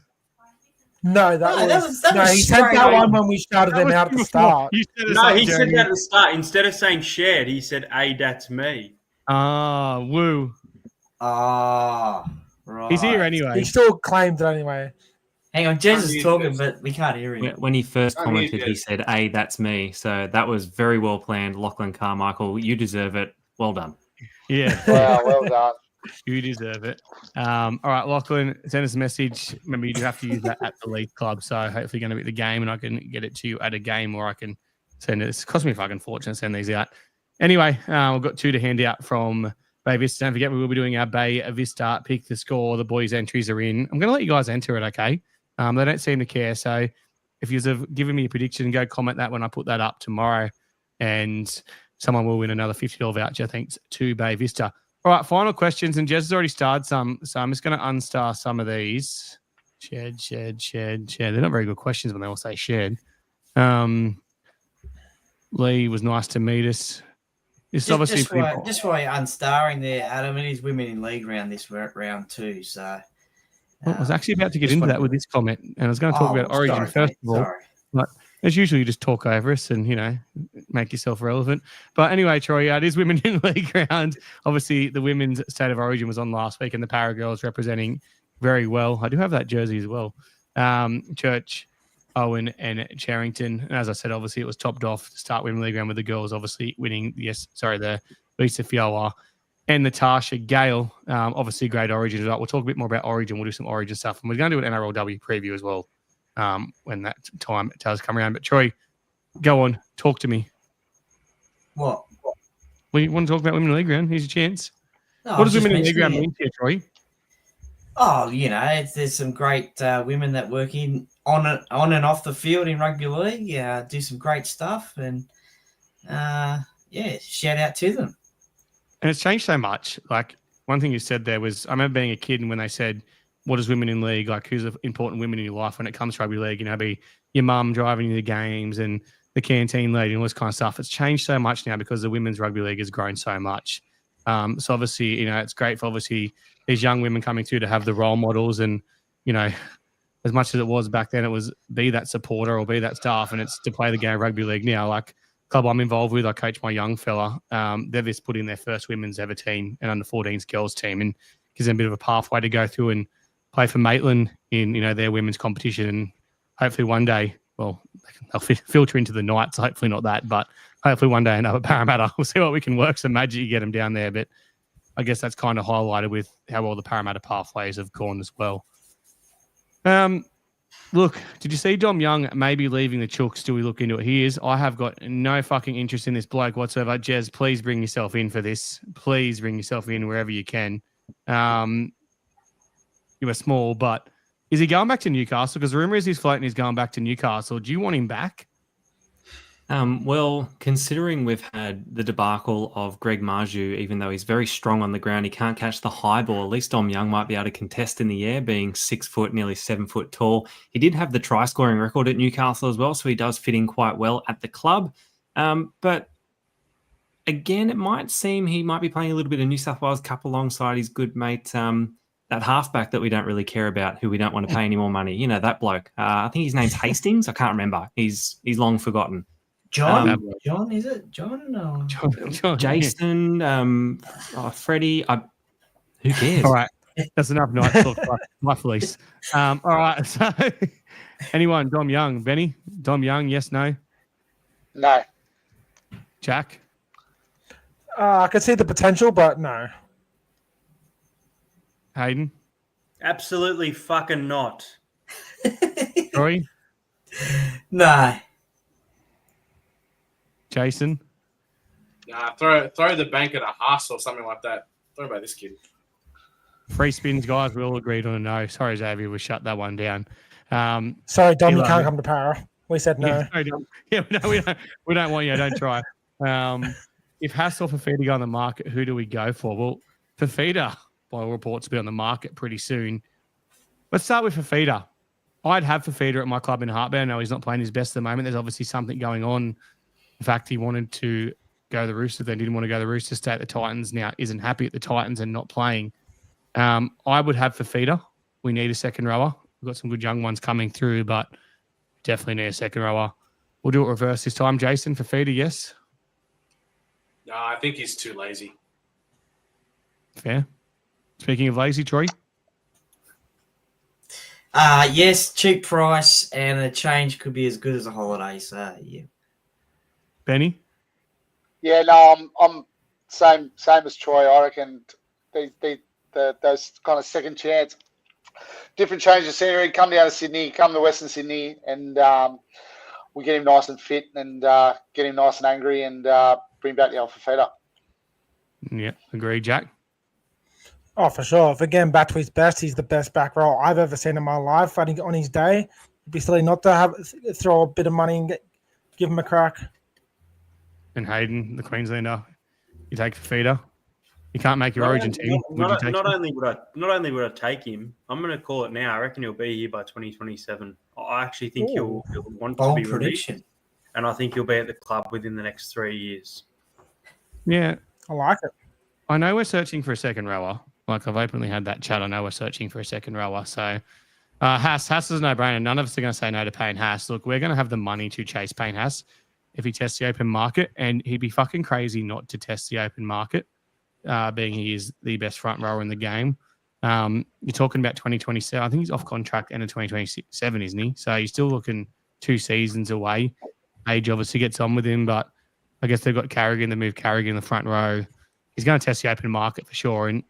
No, that was he sent straight that on. one when we shouted them out at the start. You said it No, like he said Jeremy. that at the start. Instead of saying shared, he said, "Hey, that's me." Ah, woo. Ah, right. He's here anyway. He still claimed it anyway. Hang on, Jez is talking, but we can't hear him. When he first I commented, need he it. said, "Hey, that's me." So that was very well planned, Lachlan Carmichael. You deserve it. Well done. Yeah. Wow, well done. You deserve it. All right, Lachlan, send us a message. Remember, you do have to use that at the League Club. So hopefully, going to be at the game, and I can get it to you at a game, or I can send it. It's cost me a fucking fortune to send these out. Anyway, we've got 2 to hand out from Bay Vista. Don't forget, we will be doing our Bay Vista pick the score. The boys' entries are in. I'm going to let you guys enter it, okay? They don't seem to care. So if you've given me a prediction, go comment that when I put that up tomorrow, and someone will win another $50 voucher thanks to Bay Vista. All right, final questions, and Jez has already started some, so I'm just going to unstar some of these. Shared. They're not very good questions when they all say shared. Lee was nice to meet us. This is obviously Just while you're unstarring there, Adam, it is women in league round this round too. So I was actually about to get into that with this comment, and I was going to talk about Origin first of all. Sorry. But as usual, you just talk over us and, make yourself relevant. But anyway, Troy, it is women in league round. Obviously, the women's State of Origin was on last week, and the Parra girls representing very well. I do have that jersey as well. Church, Owen, and Charrington. And as I said, obviously, it was topped off to start women league round with the girls obviously winning, the Lisa Fiola and the Tasha Gale. Obviously, great Origin as well. We'll talk a bit more about Origin. We'll do some Origin stuff. And we're going to do an NRLW preview as well. When that time does come around. But Troy, go on, talk to me. What? Well, you want to talk about women in the league round? Here's your chance. No, What does women in the league round mean to you, Troy? Oh, there's some great women that work on and off the field in rugby league. Do some great stuff, and shout out to them. And it's changed so much. Like one thing you said there was, I remember being a kid and when they said, what is women in league? Like, who's the important women in your life when it comes to rugby league? Be your mum driving you to games and the canteen lady and all this kind of stuff. It's changed so much now because the women's rugby league has grown so much. So obviously, it's great for obviously these young women coming through to have the role models and, as much as it was back then, it was be that supporter or be that staff, and it's to play the game of rugby league now. Like club I'm involved with, I coach my young fella. They've just put in their first women's ever team and under 14s girls team, and gives them a bit of a pathway to go through and play for Maitland in, their women's competition. And hopefully one day, well, they'll filter into the Knights. Hopefully not that, but hopefully one day another Parramatta. We'll see what we can work some magic to get them down there. But I guess that's kind of highlighted with how well the Parramatta pathways have gone as well. Look, did you see Dom Young maybe leaving the Chooks? Do we look into it? He is. I have got no fucking interest in this bloke whatsoever. Jez, please bring yourself in for this. Please bring yourself in wherever you can. You were small, but is he going back to Newcastle? Because the rumor is he's floating he's going back to Newcastle. Do you want him back? Well, considering we've had the debacle of Greg Marju, even though he's very strong on the ground, he can't catch the high ball. At least Dom Young might be able to contest in the air, being 6 foot, nearly 7 foot tall. He did have the try scoring record at Newcastle as well, so he does fit in quite well at the club. But again, it might seem he might be playing a little bit of New South Wales Cup alongside his good mate, that halfback that we don't really care about, who we don't want to pay any more money. You know, that bloke. I think his name's Hastings. I can't remember. He's long forgotten. John, is it John? Or... John Jason, Freddie. Who cares? All right, that's enough night talk. My police. All right. So, anyone? Dom Young, Benny. Dom Young. Yes. No. No. Jack. I could see the potential, but no. Hayden. Absolutely fucking not. Troy. No. Jason. Nah, throw the bank at a Haas or something like that. Throw about this kid. Free spins, guys. We all agreed on a no. Sorry, Xavier. We shut that one down. Sorry, Dom, you can't come to Parra. We said no. Yeah, sorry, Dom. Yeah, no, we don't want you. Don't try. If Haas or Fafita go on the market, who do we go for? Well, Fafita, by all reports, will be on the market pretty soon. Let's start with Fafita. I'd have Fafita at my club in Heartburn. No, he's not playing his best at the moment. There's obviously something going on. In fact, he wanted to go to the Roosters, then didn't want to go to the Roosters, stay at the Titans, now isn't happy at the Titans and not playing. I would have Fafita. We need a second rower. We've got some good young ones coming through, but definitely need a second rower. We'll do it reverse this time. Jason, Fafita, yes? No, I think he's too lazy. Fair. Speaking of lazy, Troy? Yes, cheap price, and a change could be as good as a holiday. So yeah. Benny? Yeah, no, I'm same as Troy. I reckon those kind of second chance, different change of scenery. Come down to Sydney, come to Western Sydney, and we get him nice and fit, and get him nice and angry, and bring back the Alpha Feta. Yeah, agree, Jack. Oh, for sure. If again back to his best, he's the best back row I've ever seen in my life. I think on his day, it'd be silly not to throw a bit of money and give him a crack. And Hayden, the Queenslander, you take Fafita. You can't make your Origin team. Not only would I take him, I'm going to call it now. I reckon he'll be here by 2027. I actually think he'll want to be prediction, and I think he'll be at the club within the next 3 years. Yeah, I like it. I know we're searching for a second rower. Like I've openly had that chat. I know we're searching for a second rower. So Haas is a no-brainer. None of us are going to say no to Payne Haas. Look, we're going to have the money to chase Payne Haas if he tests the open market, and he'd be fucking crazy not to test the open market, being he is the best front rower in the game. You're talking about 2027. I think he's off contract end of 2027, isn't he? So he's still looking 2 seasons away. Age obviously gets on with him, but I guess they've got Carrigan. They move Carrigan in the front row. He's going to test the open market for sure. And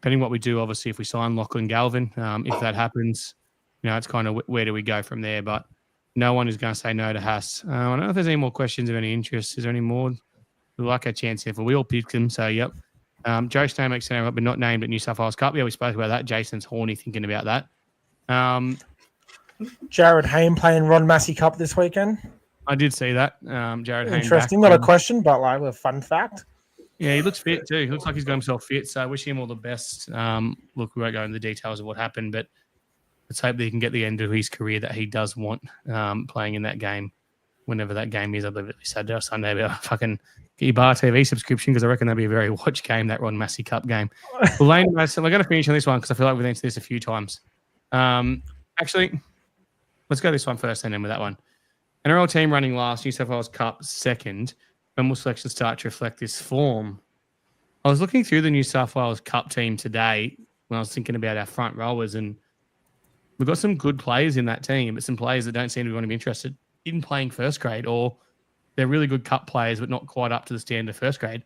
depending what we do, obviously, if we sign Lachlan Galvin, if that happens, it's kind of where do we go from there. But no one is going to say no to Haas. I don't know if there's any more questions of any interest. Is there any more? We like our chance here. We all picked him, so yep. Joe Snow makes an error, but not named at New South Wales Cup. Yeah, we spoke about that. Jason's horny thinking about that. Jared Hayne playing Ron Massey Cup this weekend. I did see that. Jared Hayne. Interesting. Not a question, but like a fun fact. Yeah, he looks fit too. He looks like he's got himself fit. So I wish him all the best. Look, we won't go into the details of what happened, but let's hope that he can get the end of his career that he does want playing in that game, whenever that game is. I believe it's Saturday or Sunday. But fucking get your Bar TV subscription because I reckon that'll be a very watched game, that Ron Massey Cup game. Well, Lane Mason, we're going to finish on this one because I feel like we've answered this a few times. Actually, let's go this one first and then with that one. NRL team running last, New South Wales Cup second. When will selection start to reflect this form? I was looking through the New South Wales Cup team today when I was thinking about our front rowers, and we've got some good players in that team, but some players that don't seem to want to be interested in playing first grade, or they're really good cup players, but not quite up to the standard of first grade.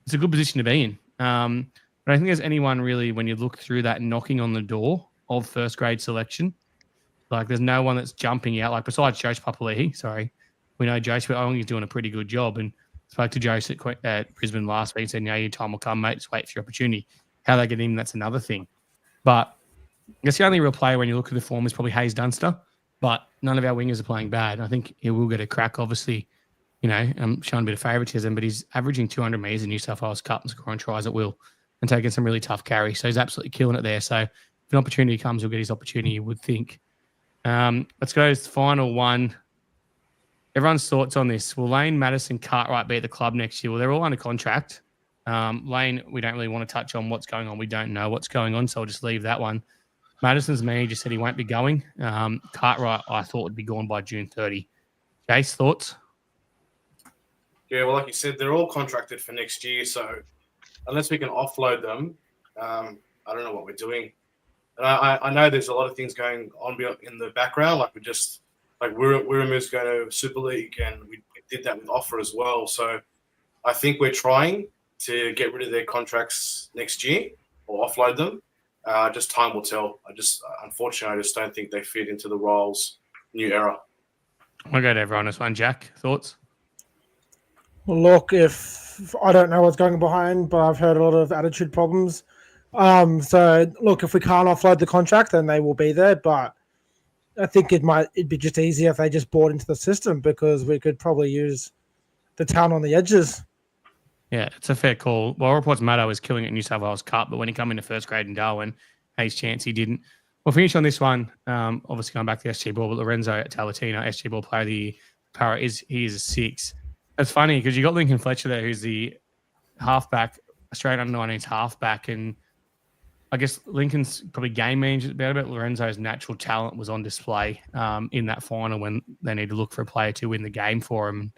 It's a good position to be in. But I don't think there's anyone really, when you look through that, knocking on the door of first grade selection. Like, there's no one that's jumping out. Like, besides Josh Papali'i, sorry. We know Josh, but I think he's doing a pretty good job. And spoke to Josh at Brisbane last week and said, "No, your time will come, mate. Just wait for your opportunity." How they get him, that's another thing. But I guess the only real player when you look at the form is probably Hayes Dunster. But none of our wingers are playing bad. I think he will get a crack, obviously. You know, I'm showing a bit of favouritism, but he's averaging 200 metres in New South Wales Cup and scoring tries at will and taking some really tough carries. So he's absolutely killing it there. So if an opportunity comes, he'll get his opportunity, you would think. Let's go to the final one. Everyone's thoughts on this. Will Lane, Madison, Cartwright be at the club next year? Well, they're all under contract. Lane, we don't really want to touch on what's going on. We don't know what's going on, so I'll just leave that one. Madison's me just said he won't be going. Cartwright, I thought would be gone by June 30. Jace, thoughts? Yeah, well, like you said, they're all contracted for next year. So unless we can offload them, I don't know what we're doing. And I know there's a lot of things going on in the background. Like Wirramu's going to Super League, and we did that with Offer as well. So I think we're trying to get rid of their contracts next year or offload them. Just time will tell. Unfortunately, I just don't think they fit into the roles new era. I'll go to everyone this one. Jack, thoughts? Look, if I don't know what's going behind, but I've heard a lot of attitude problems. So look, if we can't offload the contract, then they will be there. But I think it'd be just easier if they just bought into the system, because we could probably use the talent on the edges. Yeah, it's a fair call. Well, reports Maddo was killing it in New South Wales Cup, but when he come into first grade in Darwin, Hayes chance he didn't. We'll finish on this one. Obviously going back to SG Ball, but Lorenzo Talatina, SG Ball player of the year. Parra he is a 6. It's funny because you got Lincoln Fletcher there, who's the halfback, Australian under-19s halfback, and I guess Lincoln's probably game manager better, but Lorenzo's natural talent was on display in that final when they need to look for a player to win the game for him.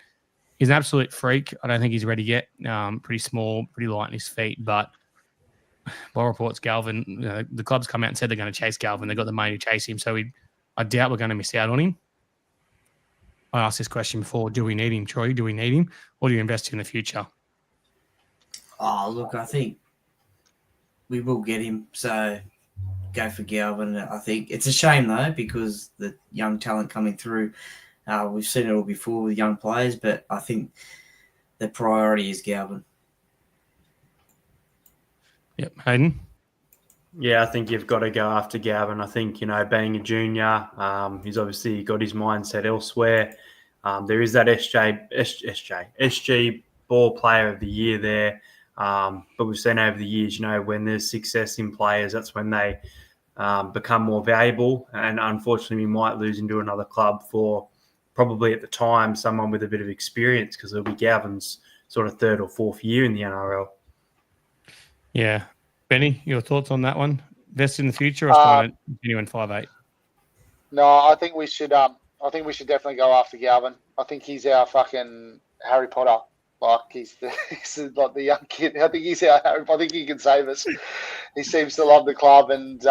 He's an absolute freak. I don't think he's ready yet. Pretty small, pretty light on his feet, but by reports, Galvin, the club's come out and said they're going to chase Galvin. They've got the money to chase him, so I doubt we're going to miss out on him. I asked this question before. Do we need him, Troy? Do we need him? Or do you invest in the future? Oh, look, I think we will get him. So go for Galvin. I think it's a shame, though, because the young talent coming through, we've seen it all before with young players, but I think the priority is Galvin. Yep. Hayden? Yeah, I think you've got to go after Gavin. I think, being a junior, he's obviously got his mindset elsewhere. There is that SG Ball player of the year there. But we've seen over the years, when there's success in players, that's when they become more valuable. And unfortunately, we might lose into another club for probably at the time someone with a bit of experience, because it'll be Gavin's sort of 3rd or 4th year in the NRL. Yeah. Benny, your thoughts on that one? Best in the future or trying to continue in 5'8"? No, I think we should. I think we should definitely go after Galvin. I think he's our fucking Harry Potter. Like he's like the young kid. I think he's our Harry. I think he can save us. He seems to love the club, and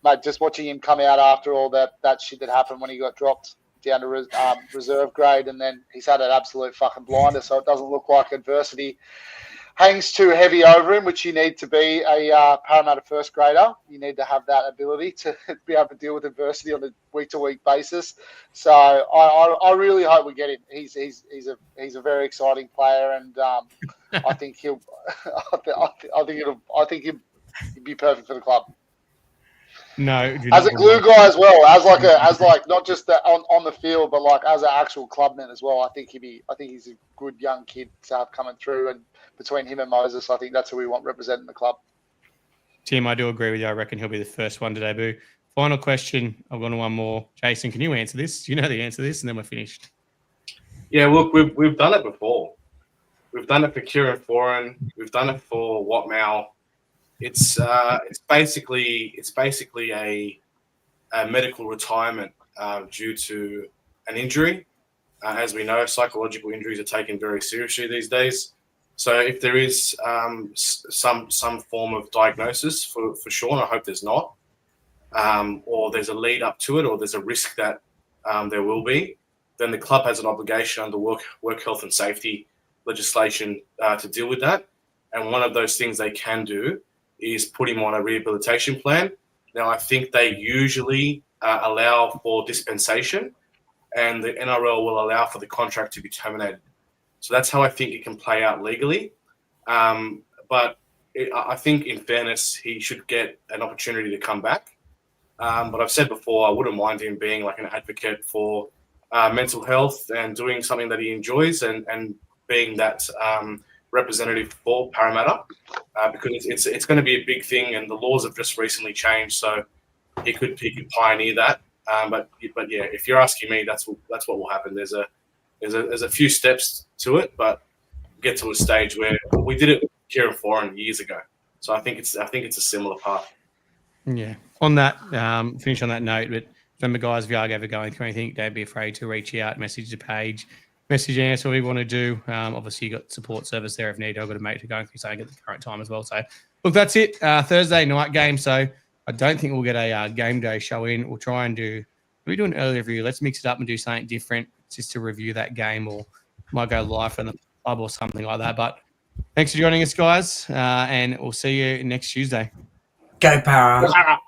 mate, just watching him come out after all that shit that happened when he got dropped down to reserve grade, and then he's had an absolute fucking blinder. So it doesn't look like adversity hangs too heavy over him, which you need to be a Parramatta first grader. You need to have that ability to be able to deal with adversity on a week-to-week basis. So I really hope we get him. He's a very exciting player, and I think he'll be perfect for the club. No, as a glue guy as well, as not just on the field, but like as an actual clubman as well. I think he's a good young kid to have coming through, and between him and Moses, I think that's who we want representing the club. Tim, I do agree with you. I reckon he'll be the first one to debut. Final question. I've gone to one more. Jason, can you answer this? You know the answer to this, and then we're finished. Yeah, look, we've done it before. We've done it for Kieran Foran. We've done it for Watmow. It's basically a medical retirement due to an injury. As we know, psychological injuries are taken very seriously these days. So if there is some form of diagnosis for Sean, I hope there's not, or there's a lead up to it, or there's a risk that there will be, then the club has an obligation under work health and safety legislation to deal with that. And one of those things they can do is put him on a rehabilitation plan. Now, I think they usually allow for dispensation, and the NRL will allow for the contract to be terminated. So that's how I think it can play out legally. But I think, in fairness, he should get an opportunity to come back. But I've said before, I wouldn't mind him being like an advocate for mental health and doing something that he enjoys, and being that representative for Parramatta, because it's going to be a big thing, and the laws have just recently changed, so he could pioneer that. But yeah, if you're asking me, that's what will happen. There's a few steps to it, but get to a stage where we did it with Kieran Foran years ago. So I think it's a similar path. Yeah. On that, finish on that note, but remember, guys, if you are ever going through anything, don't be afraid to reach out, message the page, message us, whatever you want to do. Obviously, you got support service there if needed. I've got a mate who going through something at the current time as well. So, look, that's it. Thursday night game. So, I don't think we'll get a game day show in. We'll try and do an early review. Let's mix it up and do something different just to review that game, or might go live from the pub or something like that. But thanks for joining us, guys, and we'll see you next Tuesday. Go Parra.